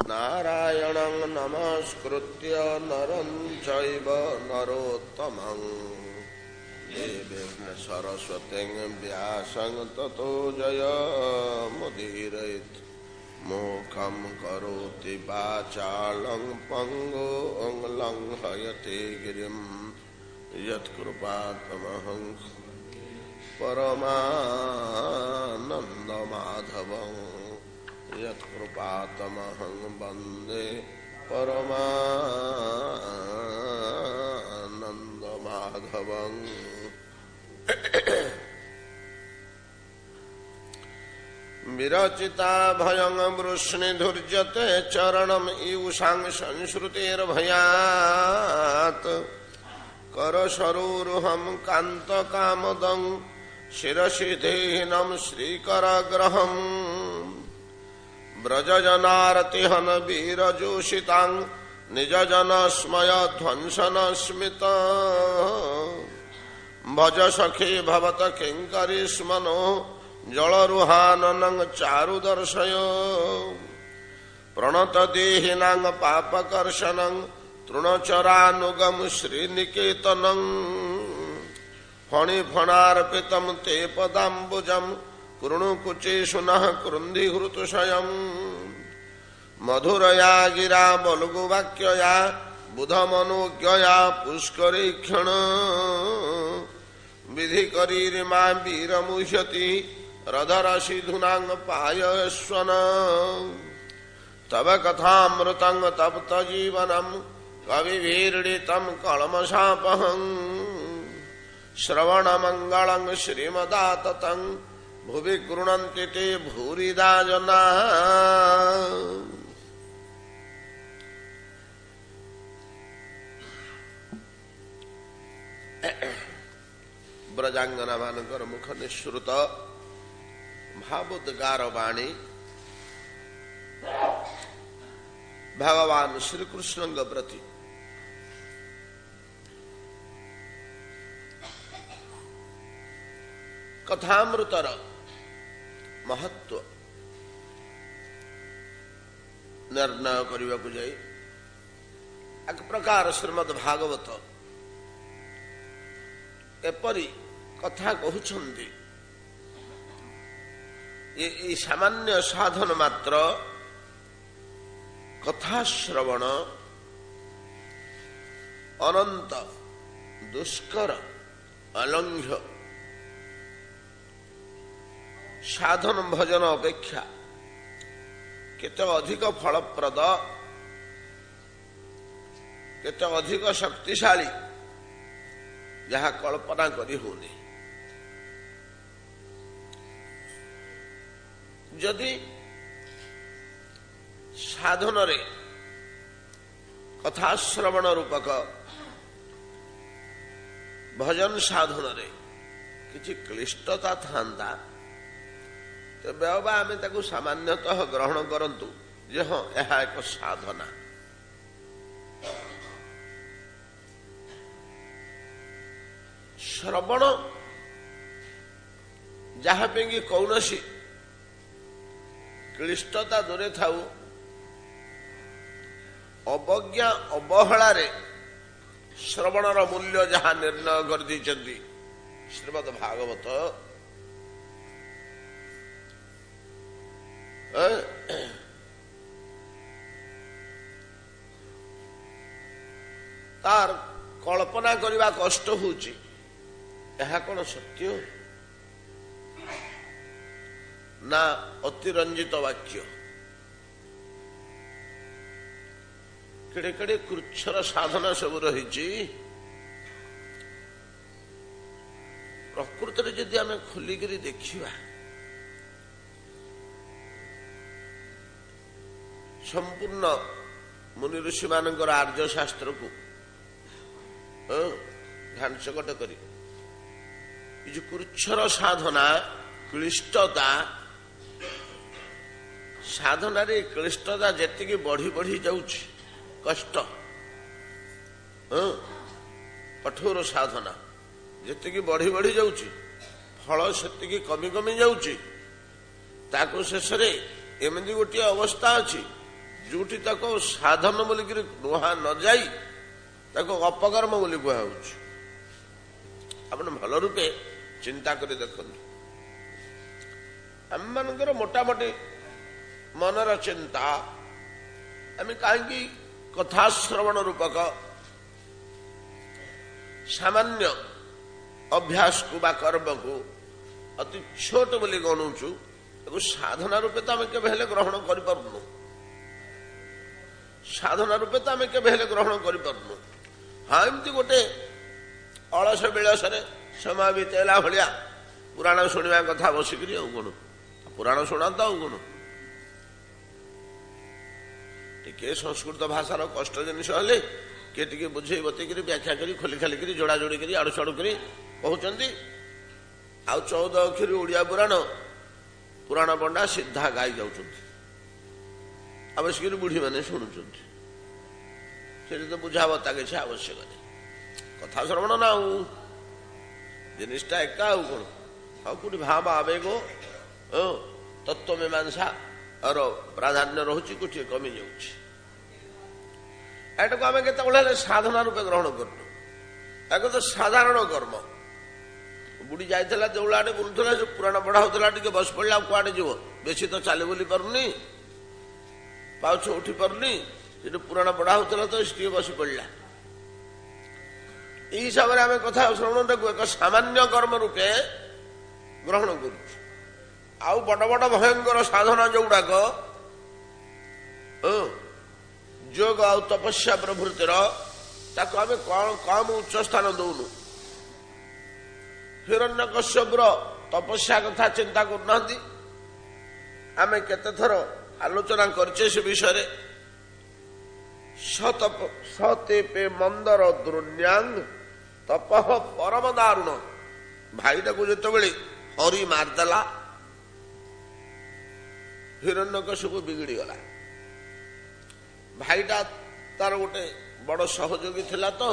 नारायणं नमस्कृत्य नरं चैव नरोत्तमं देवीं सरस्वतीं व्यासं ततो जयमुदीरयेत् मूकं करोति वाचालं पङ्गुं लङ्घयते गिरिं यत्कृपातमहं परमानन्दमाधवं यत्कृपातमहं वन्दे परमानन्दमाधवं। विरचिता भयं वृष्णिधुर्जते चरणम् ईशां संश्रुतेर्भयात् करशरोरुहं कान्तकामदं शिरसि देहिनं श्रीकरग्रहम् व्रजजनारतिहन वीरजोषितां निजजनस्मय ध्वंसनस्मित भज सखी भवत किङ्करी स्मनो जलरुहाननं चारुदर्शय प्रणतदेहिनां पापकर्षणं तृणचरानुगं श्रीनिकेतनं फणिफणार्पितं ते पदाम्बुजं कृणुकुचेषु नः कृन्धिहृतुषयम् मधुरया गिरा बल्गुवाक्यया बुधमनोज्ञया पुष्करीक्षण विधिकरीरिमा वीरमुह्यति रधरसिधुनां पायस्वन तव कथामृतं तप्तजीवनं कविभिरीडितं कल्मषापहं श्रवणमङ्गलं श्रीमदाततं भुवि गृह्णन्ति ते भूरिदा जनाः। ब्रजांगना मानकर मुख निश्रुत भावोद्गार वाणी भगवान श्रीकृष्ण प्रति कथामृतर महत्व निर्णय करने को जाए एक प्रकार श्रीमद् भागवत एपरी कथा कहउछन्ति ये सामान्य साधन मात्र कथा श्रवण अनंत दुष्कर अलंघ्य साधन भजन अपेक्षा केते अधिक फलप्रद केते अधिक शक्तिशाली जहाँ कल्पना करी होनी। जदि साधन रे कथा श्रवण रूपक भजन साधन रे किछि क्लिष्टता थांता तेबे आमे ताकू सामान्यतः ग्रहण करंतु जे हाँ यह एक साधना। श्रवण जहाँ पे कौन क्लिष्टता दूरे थाऊ अवज्ञा अवहेला श्रवणर मूल्य जहाँ निर्णय कर दी श्रीमद् भागवत तार कल्पना करने कष्ट होची यह कौन सत्य ना अतिरंजित वाक्य केड़े केड़े कृच्छर साधना सब रही प्रकृत जदि आम खोलिकी देखा संपूर्ण मुनि ऋषि मानकर आर्य शास्त्र को ध्यान चकट करी जो कृच्छर साधना क्लिष्टता साधना रे क्लिष्टता जेतिकी बढ़ी बढ़ी जाउछि कष्ट कठोर साधना जेतिकी बढ़ी बढ़ी जाउछि फल सेतिकी कमी कमी जाउछि ताको शेष रे एमती गोटे अवस्था अच्छी जोटी तक साधन बोलिक नुहा न जाई ताको अपकर्म बोली कुहा होउछि। आपण भल रूपे चिंता कर देखନ୍ତୁ आम मानकर मोटामोटी मनर चिंता आम कहीं कथा श्रवण रूपक सामान्य अभ्यास को बा कर्म को अति छोट बोली गणुचु साधना रूपे तो आम केबे हेले ग्रहण कर पारनु। साधना रूपे तो आम केबे हेले ग्रहण कर पारनु। हाँ एमती गोटे अलस विलसरे समय बीतेला भाया पुराण शुणा कथा बसिक कौन पुराण शुणा तो कौन टे संस्कृत भाषार कष्ट जिनिस हेले किए टे बुझे बतईक व्याख्या करी खोली खालिक जोड़ा जोड़ी कर आड़ू साड़ू कर कहते आउ 14 अक्षरी ओडिया पुराण पुराण पंडा सीधा गाई जाऊँ आवश्यक बुढ़ी मैंने शुणुंट से तो बुझावता किसी आवश्यक नहीं कथा श्रवण ना जिनिसटा एका कौन हाँ कौटी भाव आवेग तत्व मीमांसा और प्राधान्य रोचे गोटे कमी जाटा को आम के साधना रूपे ग्रहण करनु एक तो साधारण कर्म बुढ़ी जाइला देउल आड़े बुलूला जो पुराण पढ़ा होता टे बस पड़ा कुआड़े जीव बेसी तो चली बुली पारुनी पाउछ उठी पारुनी से पुराण पढ़ा होता तो टे बस पड़ा यही हिसाब से आम कथा श्रवण टाक एक सामान्य कर्म रूपे ग्रहण कर बड़ बड़ भयंकर साधना जोड़ाक योग आ तपस्या प्रभृतिर ताको आम कम उच्च स्थान दौनु। हिरण्यकश्यपर तपस्या कथा चिंता करना आम केते थर आलोचना करछे से विषय सतेपे मंदर द्रोण्यांग तप परम दारुण भाईटा को जिते हरि मारदेला हिरण्यकश्यप बिगड़ी गला भाईटा तार गोटे बड़ सहयोगी थिला तो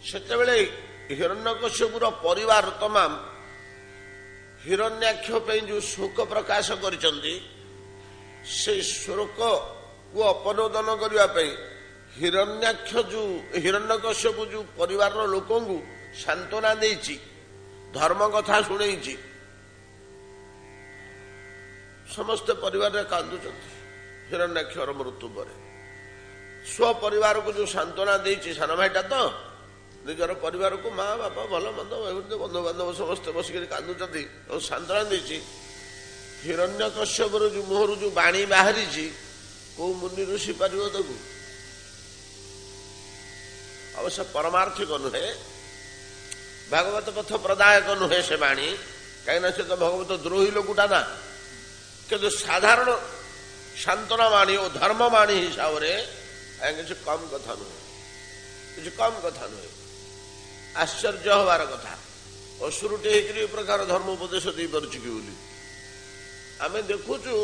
सेतेबेले हिरण्यकश्यपुर परिवार तमाम हिरण्याक्ष पे जो शोक प्रकाश करिसंती से शोक को अपनोदन करने हिरण्याक्ष जो हिरण्यकश्यप जो परिवार लोकों को सांत्वना देछि धर्म कथा शुणेछि समस्त परिवार कांदुचंती हिरण्याक्षर मृत्यु पर स्व परिवार को जो सांत्वना देछि सान भाईटा तो निजर परिवार को माँ बापा भल मंद बंधु बांधव समस्त बसिक कांदुचंती और सांत्वना देछि हिरण्यकश्यपर जो मुहर जो बाणी बाहरी को मुनि ऋषि पार ताकू अवश्य परमार्थिक नुहे भागवत पथ प्रदायक नुहे से बाणी कहीं से तो भगवत द्रोही लोकटा ना कि साधारण सांत्वना बाणी और धर्म बाणी हिसाब से किसी कम कथा नुहे किसी कम कथा नुहे आश्चर्य हबार कथा असुरटे हो प्रकार धर्म उपदेश दे पार्छ कि बोली आम देखुचु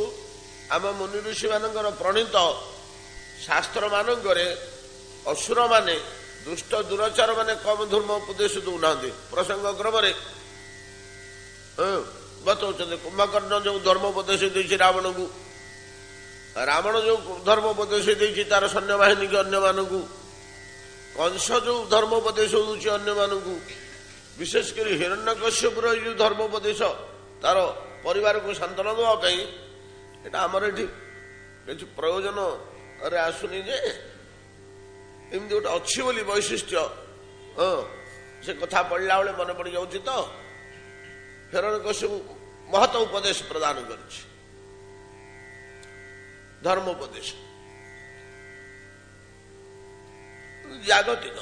आम मुनि ऋषि मानकर प्रणीत शास्त्र मानकर असुर माने दुष्ट दुराचार माने कम धर्म उपदेश दौना प्रसंग क्रम बतौते कुंभकर्ण जो धर्म उपदेश देछि रावण को रावण जो धर्म उपदेश देछि तार सैन्य बाहिनी के अन्य मानू कंस जो धर्म उपदेश दूसरी अन्य मानू विशेषकर हिरण्यकश्यपुर जो धर्म उपदेश तार परिवार को सांत्वना देवाई एटा आमर ये किसी प्रयोजन आसुनी जे एमती गोटे अच्छी बोली वैशिष्ट्य से कथा पढ़ला बेले मन पड़ जाऊँ तो हिरण्यकश्यप महत उपदेश प्रदान कर धर्म उपदेश जागतिक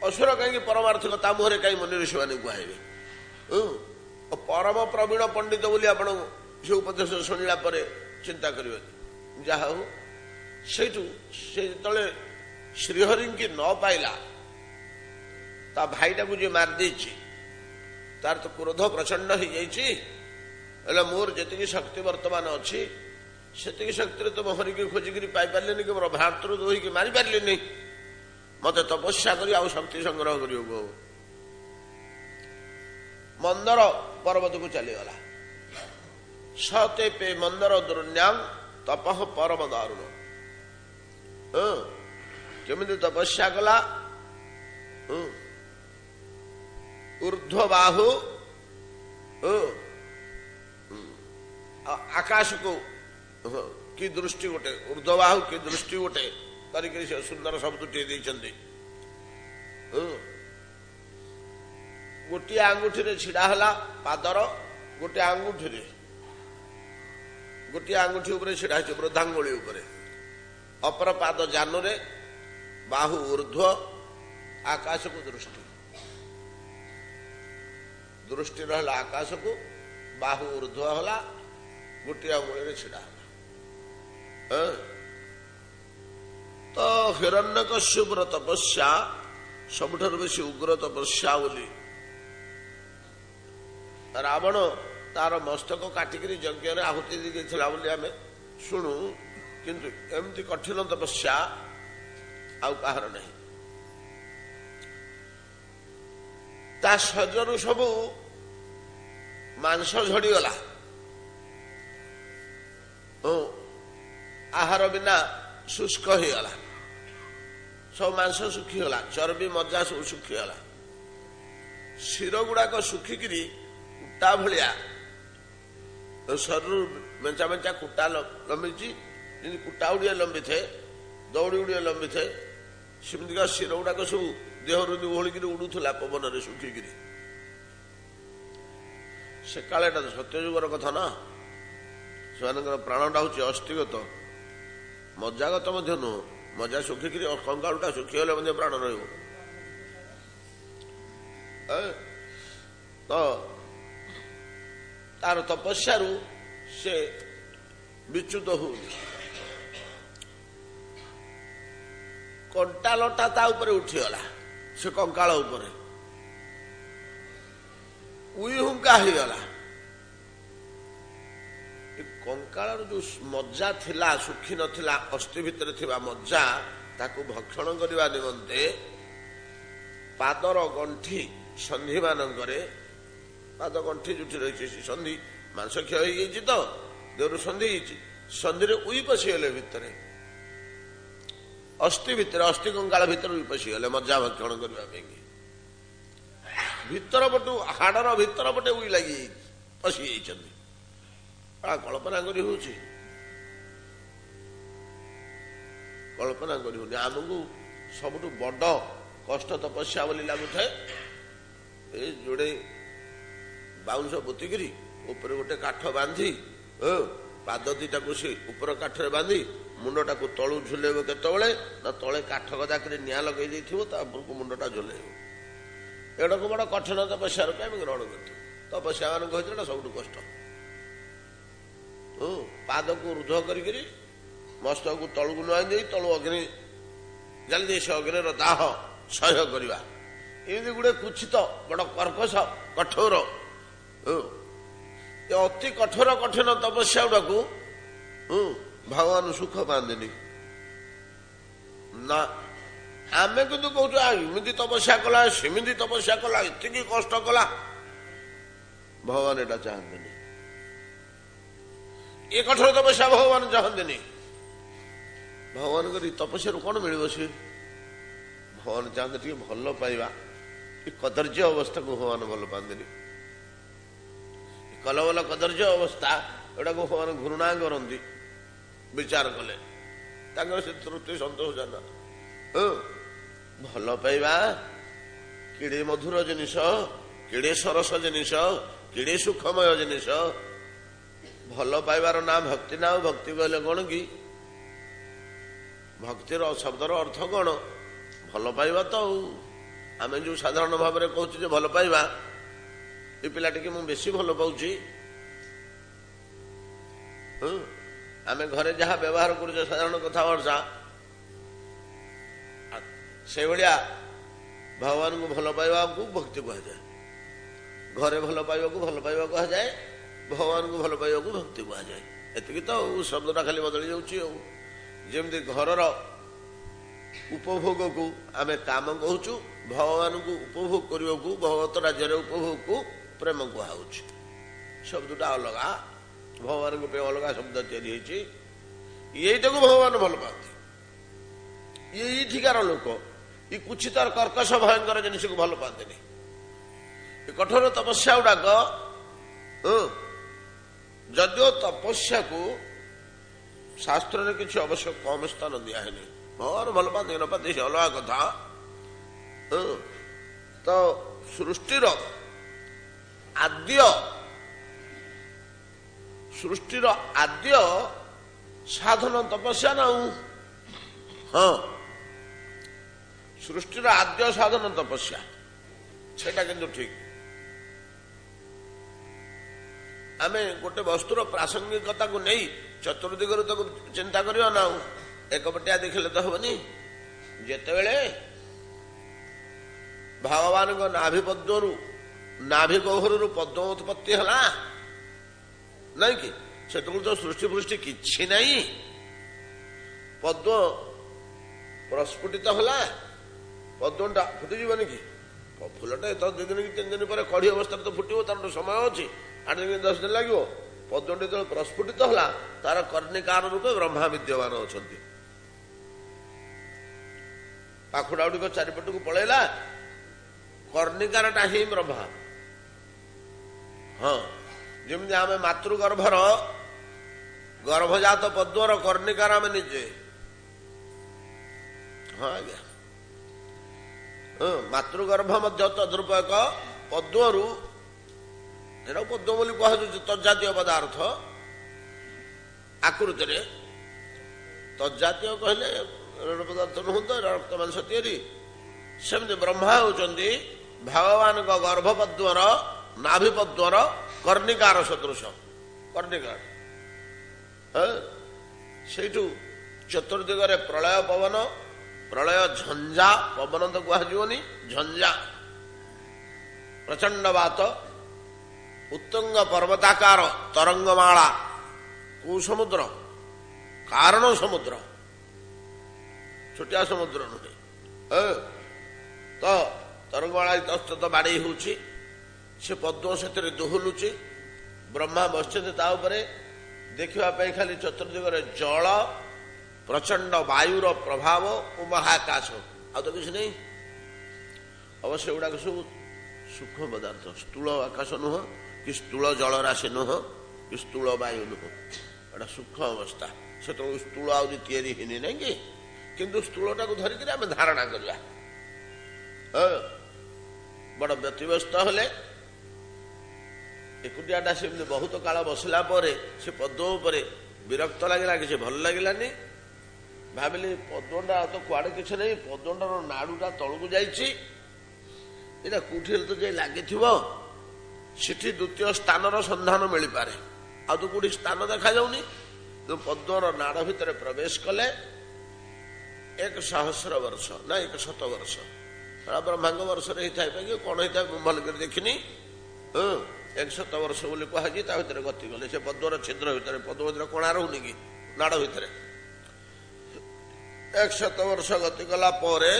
असुर कहीं परमार्थिक ता मुहरे कहीं मुनि ऋषि मैंने कहबे परम प्रवीण पंडित बोली आप से उपदेश शुणिला चिंता करें जहा हो से जो श्रीहरि की न पाइला ता भाईटा को जो मारदे तार तो क्रोध प्रचंड हो जाए मोर जी शक्ति वर्तमान अच्छी से शक्ति तो हरि की खोजिक पाइपारे कि मोर भातृ दोही मारी पारे नहीं मत तपस्या कर शक्ति संग्रह कर मंदर पर्वत को चलीगला सते पे मंदर द्रोण्याम ତପଃ ପରମ ଦାରୁଣ। କେମିତି ତପସ୍ୟା କଲା? ଊର୍ଧ୍ୱ ବାହୁ ଆକାଶକୁ କି ଦୃଷ୍ଟି ଗୋଟେ, ଊର୍ଧ୍ୱ ବାହୁ କି ଦୃଷ୍ଟି ଗୋଟେ କରିକି ସେ ସୁନ୍ଦର ଶବ୍ଦଟିଏ ଦେଇଛନ୍ତି। ଗୋଟିଏ ଆଙ୍ଗୁଠିରେ ଛିଡା ହେଲା ପାଦର, ଗୋଟିଏ ଆଙ୍ଗୁଠି ଉପରେ ଛିଡା ହେଇଛି ବୃଦ୍ଧାଙ୍ଗୁଳି ଉପରେ, ଅପର ପାଦ ଜାନୁରେ, ବାହୁ ଊର୍ଧ୍ୱ, ଆକାଶକୁ ଦୃଷ୍ଟି ରହିଲା ଆକାଶକୁ, ବାହୁ ଊର୍ଧ୍ୱ ହେଲା, ଗୋଟିଏ ଆଙ୍ଗୁଳିରେ ଛିଡା ହେଲା। ତ ହିରଣ୍ୟକଶ୍ୟପର ତପସ୍ୟା ସବୁଠାରୁ ବେଶୀ ଉଗ୍ର ତପସ୍ୟା ବୋଲି ରାବଣ ତାର ମସ୍ତକ କାଟିକିରି ଯଜ୍ଞରେ ଆହୁତି ଦେଇଥିଲା ବୋଲି ଆମେ ଶୁଣୁ, କିନ୍ତୁ ଏମିତି କଠିନ ତପସ୍ୟା ଆଉ କାହାର ନାହିଁ। ତା ଶରୀରରୁ ସବୁ ମାଂସ ଝଡ଼ିଗଲା, ଆହାର ବିନା ଶୁଷ୍କ ହେଇଗଲା, ସବୁ ମାଂସ ଶୁଖିଗଲା, ଚର୍ବି ମଜ୍ଜା ସବୁ ଶୁଖିଗଲା, ଶିର ଗୁଡାକ ଶୁଖିକିରି କୁଟା ଭଳିଆ ଶରୀରରୁ ମେଞ୍ଚା ମେଞ୍ଚା କୁଟା ଲମ୍ବିଛି, ଯେମିତି କୁଟା ଗୁଡିଏ ଲମ୍ବିଥାଏ, ଦଉଡ଼ି ଗୁଡିଏ ଲମ୍ବିଥାଏ, ସେମିତିକା ଶିର ଗୁଡାକ ସବୁ ଦେହରୁ ଓହଳିକିରି ଉଡୁଥିଲା ପବନରେ ଶୁଖିକିରି। ସେ କାଳେ ଏଟା ତ ସତ୍ୟଯୁଗର କଥା ନା, ସେମାନଙ୍କର ପ୍ରାଣଟା ହଉଛି ଅସ୍ଥିଗତ, ମଜ୍ଜାଗତ ମଧ୍ୟ ନୁହଁ। ମଜା ଶୁଖିକିରି କଙ୍କାଳୁଟା ଶୁଖିଗଲେ ମଧ୍ୟ ପ୍ରାଣ ରହିବ। ତ ତାର ତପସ୍ୟାରୁ ସେ ବିଚ୍ୟୁତ ହଉନି। କଣ୍ଟା ଲଟା ତା ଉପରେ ଉଠିଗଲା, ସେ କଙ୍କାଳ ଉପରେ ଉଇ ହୁଙ୍କା ହେଇଗଲା। କଙ୍କାଳର ଯୋଉ ମଜ୍ଜା ଥିଲା, ଶୁଖି ନଥିଲା, ଅସ୍ଥି ଭିତରେ ଥିବା ମଜ୍ଜା, ତାକୁ ଭକ୍ଷଣ କରିବା ନିମନ୍ତେ ପାଦର ଗଣ୍ଠି ସନ୍ଧି ମାନଙ୍କରେ, ପାଦ ଗଣ୍ଠି ଯୋଉଠି ରହିଛି ସେ ସନ୍ଧି ମାଂସ କ୍ଷୟ ହେଇଯାଇଛି ତ ଦେହରୁ ସନ୍ଧି ହେଇଛି, ସନ୍ଧିରେ ଉଇ ପଶିଗଲେ ଭିତରେ, ଅସ୍ଥି ଭିତରେ, ଅସ୍ଥି କଙ୍କାଳ ଭିତରେ ଉଇ ପଶିଗଲେ ମଜ୍ଜା ଭକ୍ଷଣ କରିବା ପାଇଁ। ଭିତର ପଟୁ, ହାଡର ଭିତର ପଟେ ଉଇ ଲାଗି ପଶି ଯାଇଛନ୍ତି। କଳ୍ପନା କରି ହଉଛି? କଳ୍ପନା କରି ହଉନି। ଆମକୁ ସବୁଠୁ ବଡ କଷ୍ଟ ତପସ୍ୟା ବୋଲି ଲାଗୁଥାଏ ଏ ଯୋଡେ ବାଉଁଶ ପୋତିକିରି ଉପରେ ଗୋଟେ କାଠ ବାନ୍ଧି, ପାଦ ଦିଟାକୁ ସେ ଉପର କାଠରେ ବାନ୍ଧି ମୁଣ୍ଡଟାକୁ ତଳୁ ଝୁଲେଇବ କେତେବେଳେ ନା ତଳେ କାଠ ଗଦାକିରି ନିଆଁ ଲଗେଇ ଦେଇଥିବ, ତା ଉପରକୁ ମୁଣ୍ଡଟା ଝୁଲେଇବ। ଏଡକୁ ବଡ କଠିନ ତପସ୍ୟା ରୂପେ ଆମେ ଗ୍ରହଣ କରିଥିବୁ। ତପସ୍ୟା ମାନଙ୍କ ଭିତରେ ଏଟା ସବୁଠୁ କଷ୍ଟ। ପାଦକୁ ରୁଦ୍ଧ କରିକିରି ମସ୍ତକକୁ ତଳକୁ ନୁଆଇ ଦେଇ ତଳୁ ଅଗ୍ନି ଜାଳି ଦେଇ ସେ ଅଗ୍ନିର ଦାହ ସହ୍ୟ କରିବା, ଏମିତି ଗୁଡେ କୁଚିତ ବଡ କର୍କଶ କଠୋର ଅତି କଠୋର କଠିନ ତପସ୍ୟା ଗୁଡାକୁ ଭଗବାନ ସୁଖ ପାଆନ୍ତିନି ନା। ଆମେ କିନ୍ତୁ କହୁଛୁ ଏମିତି ତପସ୍ୟା କଲା, ସେମିତି ତପସ୍ୟା କଲା, ଏତିକି କଷ୍ଟ କଲା, ଭଗବାନ ଏଟା ଚାହାନ୍ତିନି। ଏ କଠୋର ତପସ୍ୟା ଭଗବାନ ଚାହାନ୍ତିନି। ଭଗବାନଙ୍କର ଏ ତପସ୍ୟାରୁ କଣ ମିଳିବ? ସେ ଭଗବାନ ଚାହାନ୍ତି ଟିକେ ଭଲ ପାଇବା। ଏ କଦର୍ଯ୍ୟ ଅବସ୍ଥାକୁ ଭଗବାନ ଭଲ ପାଆନ୍ତିନି। କଲବଲ କଦର୍ଯ୍ୟ ଅବସ୍ଥା ଏଟାକୁ ଭଗବାନ ଘୃଣା କରନ୍ତି। ବିଚାର କଲେ ତାଙ୍କର ସେ ତୃପ୍ତି ସନ୍ତୋଷ ଜାନ। ଭଲ ପାଇବା କେଡେ ମଧୁର ଜିନିଷ, କେଡେ ସରସ ଜିନିଷ, କେଡେ ସୁଖମୟ ଜିନିଷ। ଭଲ ପାଇବାର ନାଁ ଭକ୍ତି ନା। ଭକ୍ତି କହିଲେ କଣ କି? ଭକ୍ତିର ଶବ୍ଦର ଅର୍ଥ କଣ? ଭଲ ପାଇବା ତ। ଆମେ ଯୋଉ ସାଧାରଣ ଭାବରେ କହୁଛୁ ଯେ ଭଲ ପାଇବା, ଏ ପିଲାଟିକି ମୁଁ ବେଶୀ ଭଲ ପାଉଛି, ଆମେ ଘରେ ଯାହା ବ୍ୟବହାର କରୁଛେ ସାଧାରଣ କଥାବାର୍ତ୍ତା, ସେଇଭଳିଆ ଭଗବାନଙ୍କୁ ଭଲ ପାଇବାକୁ ଭକ୍ତି କୁହାଯାଏ। ଘରେ ଭଲ ପାଇବାକୁ ଭଲ ପାଇବା କୁହାଯାଏ, ଭଗବାନଙ୍କୁ ଭଲ ପାଇବାକୁ ଭକ୍ତି କୁହାଯାଏ। ଏତିକି ତ ଶବ୍ଦଟା ଖାଲି ବଦଳି ଯାଉଛି ଆଉ। ଯେମିତି ଘରର ଉପଭୋଗକୁ ଆମେ କାମ କହୁଛୁ, ଭଗବାନଙ୍କୁ ଉପଭୋଗ କରିବାକୁ, ଭଗବତ ରାଜ୍ୟରେ ଉପଭୋଗକୁ ପ୍ରେମ କୁହାଉଛି। ଶବ୍ଦଟା ଅଲଗା, ଭଗବାନଙ୍କ ପାଇଁ ଅଲଗା ଶବ୍ଦ ତିଆରି ହେଇଛି, ଏଇଟାକୁ ଭଗବାନ ଭଲ ପାଆନ୍ତି। ଏଇଠିକାର ଲୋକ ଏ କୁଚିତାର କର୍କଶ ଭୟଙ୍କର ଜିନିଷକୁ ଭଲ ପାଆନ୍ତିନି। ଏ କଠୋର ତପସ୍ୟା ଗୁଡାକ ଯଦିଓ ତପସ୍ୟାକୁ ଶାସ୍ତ୍ରରେ କିଛି ଅବଶ୍ୟ କମ ସ୍ଥାନ ଦିଆହେନି, ଭଗବାନ ଭଲ ପାଆନ୍ତି ନ ପାଆନ୍ତି ସେ ଅଲଗା କଥା। ତ ସୃଷ୍ଟିର ଆଦ୍ୟ ସାଧନ ତପସ୍ୟା ନା। ହଁ, ସୃଷ୍ଟିର ଆଦ୍ୟ ସାଧନ ତପସ୍ୟା, ସେଟା କିନ୍ତୁ ଠିକ। ଆମେ ଗୋଟେ ବସ୍ତୁର ପ୍ରାସଙ୍ଗିକତାକୁ ନେଇ ଚତୁର୍ଦିଗରୁ ତାକୁ ଚିନ୍ତା କରିବା ନା। ଏକପଟିଆ ଦେଖିଲେ ତ ହବନି। ଯେତେବେଳେ ଭଗବାନଙ୍କ ନାଭି ଗହ୍ୱରରୁ ପଦ୍ମ ଉତ୍ପତ୍ତି ହେଲା ନାଇଁ କି, ସେତେବେଳେ ତ ସୃଷ୍ଟି ଫୃଷ୍ଟି କିଛି ନାହିଁ। ପଦ୍ମ ପ୍ରସ୍ଫୁଟିତ ହେଲା, ପଦ୍ମଟା ଫୁଟିଯିବନି କି? ଫୁଲଟା ତ 2 ଦିନ କି 3 ଦିନ ପରେ କଢି ଅବସ୍ଥାରେ ତ ଫୁଟିବ, ତାର ସମୟ ଅଛି, 8 ଦିନ 10 ଦିନ ଲାଗିବ। ପଦ୍ମଟି ଯେତେବେଳେ ପ୍ରସ୍ଫୁଟିତ ହେଲା, ତାର କର୍ଣ୍ଣିକାର ରୂପେ ବ୍ରହ୍ମା ବିଦ୍ୟମାନ ଅଛନ୍ତି। ପାଖୁଡା ଗୁଡ଼ିକ ଚାରିପଟକୁ ପଳେଇଲା, କର୍ଣ୍ଣିକାରଟା ହିଁ ବ୍ରହ୍ମା। ହଁ, ଯେମିତି ଆମେ ମାତୃଗର୍ଭର ଗର୍ଭଜାତ ପଦ୍ମର କର୍ଣ୍ଣିକାର ଆମେ ନିଜେ। ହଁ ଆଜ୍ଞା, ମାତୃଗର୍ଭ ମଧ୍ୟ ତଦ୍ରୂପ ଏକ ପଦ୍ମରୁ, ଏଟାକୁ ପଦ୍ମ ବୋଲି କୁହାଯାଉଛି, ତଜ୍ଜାତୀୟ ପଦାର୍ଥ ଆକୃତିରେ। ତଜ୍ଜାତୀୟ କହିଲେ ପଦାର୍ଥ ନୁହଁନ୍ତ, ରକ୍ତ ମାଂସ ତିଆରି। ସେମିତି ବ୍ରହ୍ମା ହେଉଛନ୍ତି ଭଗବାନଙ୍କ ଗର୍ଭପଦ୍ମର, ନାଭି ପଦ୍ମର କର୍ଣ୍ଣିକାର ସଦୃଶ। କର୍ଣ୍ଣିକାର ସେଇଠୁ ଚତୁର୍ଦିଗରେ ପ୍ରଳୟ ପବନ, ପ୍ରଳୟ ଝଞ୍ଜା, ପବନ ତ କୁହାଯିବନି, ଝଞ୍ଜା, ପ୍ରଚଣ୍ଡ ବାତ, ଉତ୍ତୁଙ୍ଗ ପର୍ବତାକାର ତରଙ୍ଗମାଳା। କୋଉ ସମୁଦ୍ର? କାରଣ ସମୁଦ୍ର, ଛୋଟିଆ ସମୁଦ୍ର ନୁହେଁ। ତ ତରଙ୍ଗମାଳା ଇତସ୍ତତ ବାଡେଇ ହେଉଛି, ସେ ପଦ୍ମ ସେଥିରେ ଦୋହଲୁଛି। ବ୍ରହ୍ମା ବସିଛନ୍ତି ତା ଉପରେ, ଦେଖିବା ପାଇଁ ଖାଲି ଚତୁର୍ଦିଗରେ ଜଳ, ପ୍ରଚଣ୍ଡ ବାୟୁର ପ୍ରଭାବ ଓ ମହାକାଶ, ଆଉ ତ କିଛି ନାହିଁ। ଅବଶ୍ୟ ଏଗୁଡାକ ସବୁ ସୂକ୍ଷ୍ମ ପଦାର୍ଥ, ସ୍ଥୂଳ ଆକାଶ ନୁହଁ, କି ସ୍ଥୂଳ ଜଳରାଶି ନୁହଁ, କି ସ୍ଥୂଳ ବାୟୁ ନୁହଁ। ଏଟା ସୂକ୍ଷ୍ମ ଅବସ୍ଥା। ସେତେବେଳକୁ ସ୍ଥୂଳ ଆହୁରି ତିଆରି ହେଇନି ନାଇଁ କି, କିନ୍ତୁ ସ୍ଥୂଳଟାକୁ ଧରିକିରି ଆମେ ଧାରଣା କରିବା। ବଡ ବ୍ୟତିବ୍ୟସ୍ତ ହେଲେ, ଏକୁଟିଆଟା ସେମିତି ବହୁତ କାଳ ବସିଲା ପରେ ସେ ପଦ୍ମ ଉପରେ ବିରକ୍ତ ଲାଗିଲା, କିଛି ଭଲ ଲାଗିଲାନି। ଭାବିଲି ପଦ୍ମଟା ତ କୁଆଡେ କିଛି ନାହିଁ, ପଦ୍ମଟାର ନାଡୁଟା ତଳକୁ ଯାଇଛି, ଏଇଟା କୋଉଠି ହେଲେ ତ ଯାଇ ଲାଗିଥିବ, ସେଠି ଦ୍ୱିତୀୟ ସ୍ଥାନର ସନ୍ଧାନ ମିଳିପାରେ। ଆଉ ତ କୋଉଠି ସ୍ଥାନ ଦେଖାଯାଉନି। ପଦ୍ମର ନାଡ ଭିତରେ ପ୍ରବେଶ କଲେ 1,000 ବର୍ଷ ନା 100 ବର୍ଷ, ବ୍ରହ୍ମାଙ୍କ ବର୍ଷରେ ହେଇଥାଏ କି କଣ ହେଇଥାଏ ମୁଁ ଭଲ କରି ଦେଖିନି। 100 ବର୍ଷ ବୋଲି କୁହାଯାଇଛି। ତା ଭିତରେ ଗତି କଲେ ସେ ପଦ୍ମର ଛିଦ୍ର ଭିତରେ, ପଦ୍ମ ଭିତରେ କଣା ରହୁନି କି ନାଡ ଭିତରେ। 100 ବର୍ଷ ଗତି କଲା ପରେ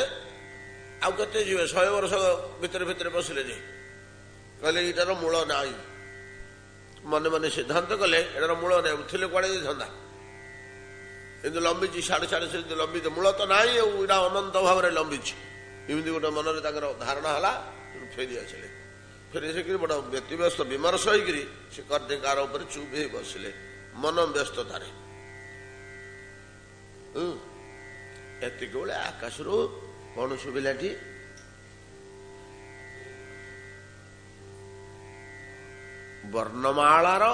ଆଉ କେତେ ଯିବେ? 100 ବର୍ଷ ଭିତରେ ଭିତରେ ପଶିଲେ ଯେ କହିଲେ ଏଇଟାର ମୂଳ ନାହିଁ। ମନେ ମନେ ସିଦ୍ଧାନ୍ତ କଲେ ଏଟାର ମୂଳ ନାହିଁ, ଥିଲେ କୁଆଡେ ଯାଇଥାନ୍ତା। କିନ୍ତୁ ଲମ୍ବିଛି, ସାଢେ ସେମିତି ଲମ୍ବିଛି, ମୂଳ ତ ନାହିଁ, ଆଉ ଏଇଟା ଅନନ୍ତ ଭାବରେ ଲମ୍ବିଛି। ଏମିତି ଗୋଟେ ମନରେ ତାଙ୍କର ଧାରଣା ହେଲା। ଫେରି ଆସିଲେ, ଫେରି ଆସିକିରି ବଡ ବ୍ୟତିବ୍ୟସ୍ତ ବିମର୍ଷ ହେଇକିରି ସେ କର୍ଣ୍ଣିକାର ଉପରେ ଚୁପ୍ ହେଇ ବସିଲେ ମନ ବ୍ୟସ୍ତତାରେ। ଏତିକି ବେଳେ ଆକାଶରୁ କଣ ଶୁଭିଲାଟି? ବର୍ଣ୍ଣମାଳାର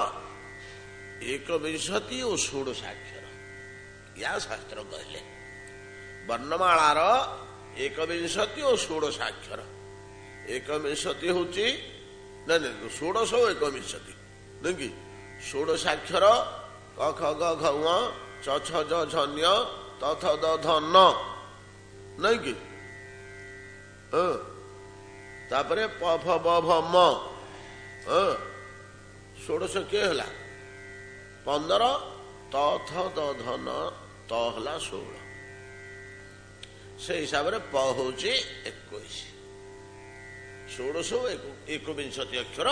21 ଓ 16 ୟା ଶାସ୍ତ୍ର କହିଲେ। ବର୍ଣ୍ଣମାଳାର 21 ଓ 16 21 ହଉଛି ନାଇଁ 16 ଓ 21 ନୁହେଁ କି? 16 କ ଖ ଗ ଘ ଙ ଚ ଛ ଜ ଝ ଞ ତ ଥ ଦ ଧ ନ ନାଇଁ କି? ତାପରେ ପ ଫ ବ ଭ ମ 16 କିଏ ହେଲା? 15 ତ ଥ ଦ ଧ ନ ତ ହେଲା 16। ସେ ହିସାବରେ ପ ହଉଛି 21। 16 21 ଅକ୍ଷର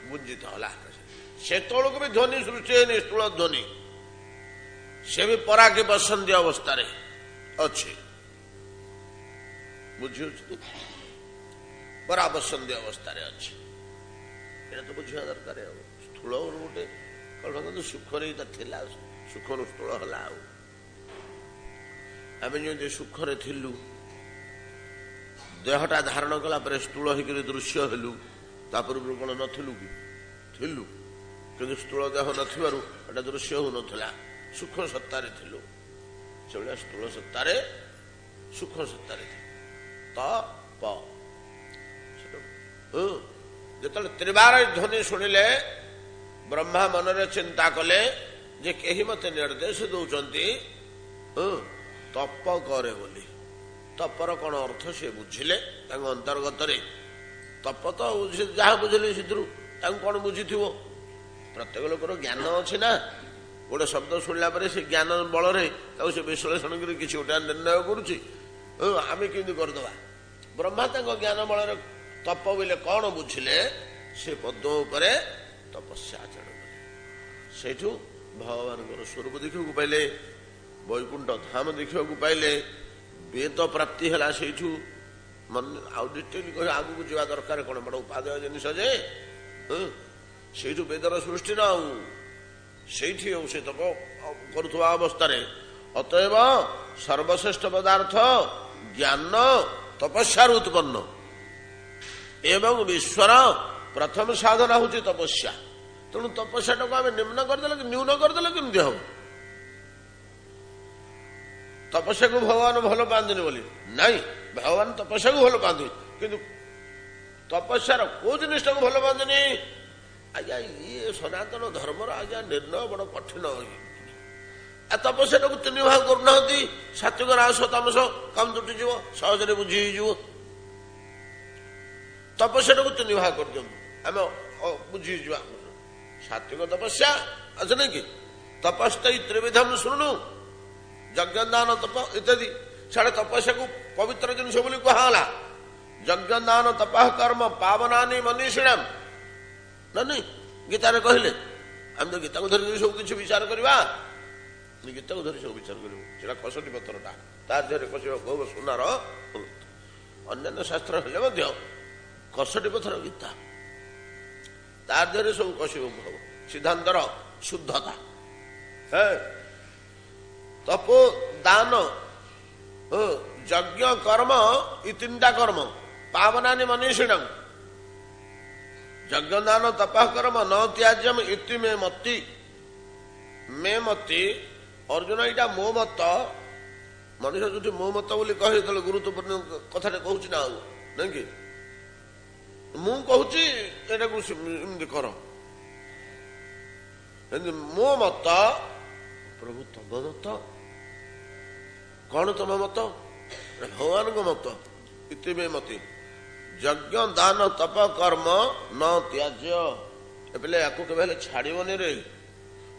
ଗୁଞ୍ଜିତ ହେଲା। ସେତେବେଳକୁ ବି ଧ୍ୱନି ସୃଷ୍ଟି ହେଇନି, ସ୍ଥୂଳ ଧ୍ୱନି। ସେ ବି ପରାକି ବସନ୍ତି ଅବସ୍ଥାରେ ଅଛି। ବୁଝିହେଉଛି? ପରାବସନ୍ତି ଅବସ୍ଥାରେ ଅଛି। ଏଇଟା ତ ବୁଝିବା ଦରକାର। ଆଉ ସ୍ଥୂଳ ଗୋଟେ କଣ ସୁଖରେ ଏଇଟା ଥିଲା, ସୁଖରୁ ସ୍ଥୂଳ ହେଲା। ଆଉ ଆମେ ଯେମିତି ସୁଖରେ ଥିଲୁ, ଦେହଟା ଧାରଣ କଲା ପରେ ସ୍ଥୂଳ ହେଇକରି ଦୃଶ୍ୟ ହେଲୁ, ତା ପୂର୍ବରୁ କଣ ନଥିଲୁ କି? ଥିଲୁ, କିନ୍ତୁ ସ୍ଥୂଳ ଦେହ ନଥିବାରୁ ଏଟା ଦୃଶ୍ୟ ହଉନଥିଲା। ସୁଖ ସତ୍ତାରେ ଥିଲୁ, ସେଭଳିଆ ସ୍ଥୂଳ ସତ୍ତାରେ ସୁଖ ସତ୍ତାରେ ଥିଲୁ। ଯେତେବେଳେ ତ୍ରିବାର ଧ୍ୱନି ଶୁଣିଲେ ବ୍ରହ୍ମା ମନରେ ଚିନ୍ତା କଲେ ଯେ କେହି ମତେ ନିର୍ଦ୍ଦେଶ ଦଉଛନ୍ତି ତପ କରେ ବୋଲି। ତପର କଣ ଅର୍ଥ ସେ ବୁଝିଲେ ତାଙ୍କ ଅନ୍ତର୍ଗତରେ। ତପ ତ ଯାହା ବୁଝିଲେ ସେଥିରୁ ତାଙ୍କୁ କଣ ବୁଝିଥିବ? ପ୍ରତ୍ୟେକ ଲୋକର ଜ୍ଞାନ ଅଛି ନା। ଗୋଟେ ଶବ୍ଦ ଶୁଣିଲା ପରେ ସେ ଜ୍ଞାନ ବଳରେ ତାକୁ ସେ ବିଶ୍ଳେଷଣ କରି କିଛି ଗୋଟେ ନିର୍ଣ୍ଣୟ କରୁଛି। ଆମେ କେମିତି କରିଦେବା? ବ୍ରହ୍ମା ତାଙ୍କ ଜ୍ଞାନ ବଳରେ ତପ ବୋଇଲେ କଣ ବୁଝିଲେ, ସେ ପଦ୍ମ ଉପରେ ତପସ୍ୟା ଆଚରଣ କଲେ। ସେଇଠୁ ଭଗବାନଙ୍କର ସ୍ୱରୂପ ଦେଖିବାକୁ ପାଇଲେ, ବୈକୁଣ୍ଠ ଧାମ ଦେଖିବାକୁ ପାଇଲେ, ବେଦ ପ୍ରାପ୍ତି ହେଲା। ସେଇଠୁ ଆଉ ଡିଟେଲ କହି ଆଗକୁ ଯିବା ଦରକାର କଣ? ବଡ ଉପାଦେୟ ଜିନିଷ ଯେ ସେଇଠୁ ବେଦର ସୃଷ୍ଟି ନା। ଆଉ ସେଇଠି ଆଉ ସେ ତପ କରୁଥିବା ଅବସ୍ଥାରେ ଅତଏବ ସର୍ବଶ୍ରେଷ୍ଠ ପଦାର୍ଥ ଜ୍ଞାନ ତପସ୍ୟାରୁ ଉତ୍ପନ୍ନ ଏବଂ ବିଶ୍ୱର ପ୍ରଥମ ସାଧନା ହଉଛି ତପସ୍ୟା। ତେଣୁ ତପସ୍ୟାଟାକୁ ଆମେ ନିମ୍ନ କରିଦେଲେ, ନ୍ୟୁନ କରିଦେଲେ କେମିତି ହବ? ତପସ୍ୟାକୁ ଭଗବାନ ଭଲ ପାଆନ୍ତିନି ବୋଲି ନାଇଁ, ଭଗବାନ ତପସ୍ୟାକୁ ଭଲ ପାଆନ୍ତି, କିନ୍ତୁ ତପସ୍ୟାର କୋଉ ଜିନିଷଟାକୁ ଭଲ ପାଆନ୍ତିନି? ଆଜ୍ଞା ଇଏ ସନାତନ ଧର୍ମର ଆଜ୍ଞା ନିର୍ଣ୍ଣୟ ବଡ କଠିନ। ତପସ୍ୟାଟାକୁ 3 ଭାଗ କରୁନାହାନ୍ତି। ସାତ୍ୱିକ ରାଜସ ତାମସ କାମ ତୁଟିଯିବ, ସହଜରେ ବୁଝି ହେଇଯିବ। ତପସ୍ୟାଟାକୁ 3 ଭାଗ କରିଦିଅନ୍ତୁ, ଆମେ ବୁଝିଯିବା। ସାତ୍ୱିକ ତପସ୍ୟା ଅଛି ନାଇଁ କି? ତପସ୍ୟା ତ୍ରିବିଧମ ଶୁଣୁ, ଯଜ୍ଞ ଦାନ ତପ ଇତ୍ୟାଦି। ସାଡେ ତପସ୍ୟାକୁ ପବିତ୍ର ଜିନିଷ ବୋଲି କୁହାଗଲା। ଯଜ୍ଞ ଦାନ ତପଃ କର୍ମ ପାବନାନି ମନୀଷିଣାମ ନା ନାଇଁ, ଗୀତାରେ କହିଲେ। ଆମେ ତ ଗୀତାକୁ ଧରି ସବୁ କିଛି ବିଚାର କରିବା, ଗୀତାକୁ ଧରି ସବୁ ବିଚାର କରିବୁ। ସେଟା କଷଟି ପତ୍ରଟା, ତା ଦେହରେ କଷିବ ଗୌବ ସୁନାର। ଅନ୍ୟାନ୍ୟ ଶାସ୍ତ୍ର ହେଲେ ମଧ୍ୟ କଷଟି ପଥର ଗୀତା, ତା ଦେହରେ ସବୁ କଷିବ ସିଦ୍ଧାନ୍ତର ଶୁଦ୍ଧତା। ତପୋ ଦାନ ଯଜ୍ଞ କର୍ମ, ଏ 3ଟା କର୍ମ ପାବନାନି ମନୀଷିଣମ। ଯଜ୍ଞ ଦାନ ତପଃ କର୍ମ ନ ତ୍ୟାଜ୍ୟମ ଇତି ମେ ମତି। ମେ ମତି ଅର୍ଜୁନ, ଏଇଟା ମୋ ମତ। ମଣିଷ ଯୋଉଠି ମୋ ମତ ବୋଲି କହେ, ଯେତେବେଳେ ଗୁରୁତ୍ୱପୂର୍ଣ୍ଣ କଥାଟେ କହୁଛି ନା, ଆଉ ନାଇଁ କି? ମୁଁ କହୁଛି ଏଟାକୁ ଏମିତି କର, ମୋ ମତ। ପ୍ରଭୁ ତମ ମତ କଣ? ତମ ମତ ଭଗବାନଙ୍କ ମତ। ଇତି ମେ ମତି ଯଜ୍ଞ ଦାନ ତପ କର୍ମ ନ ତ୍ୟାଜ୍ୟ। ଏବେ ୟାକୁ କେବେ ହେଲେ ଛାଡିବନି ରେ।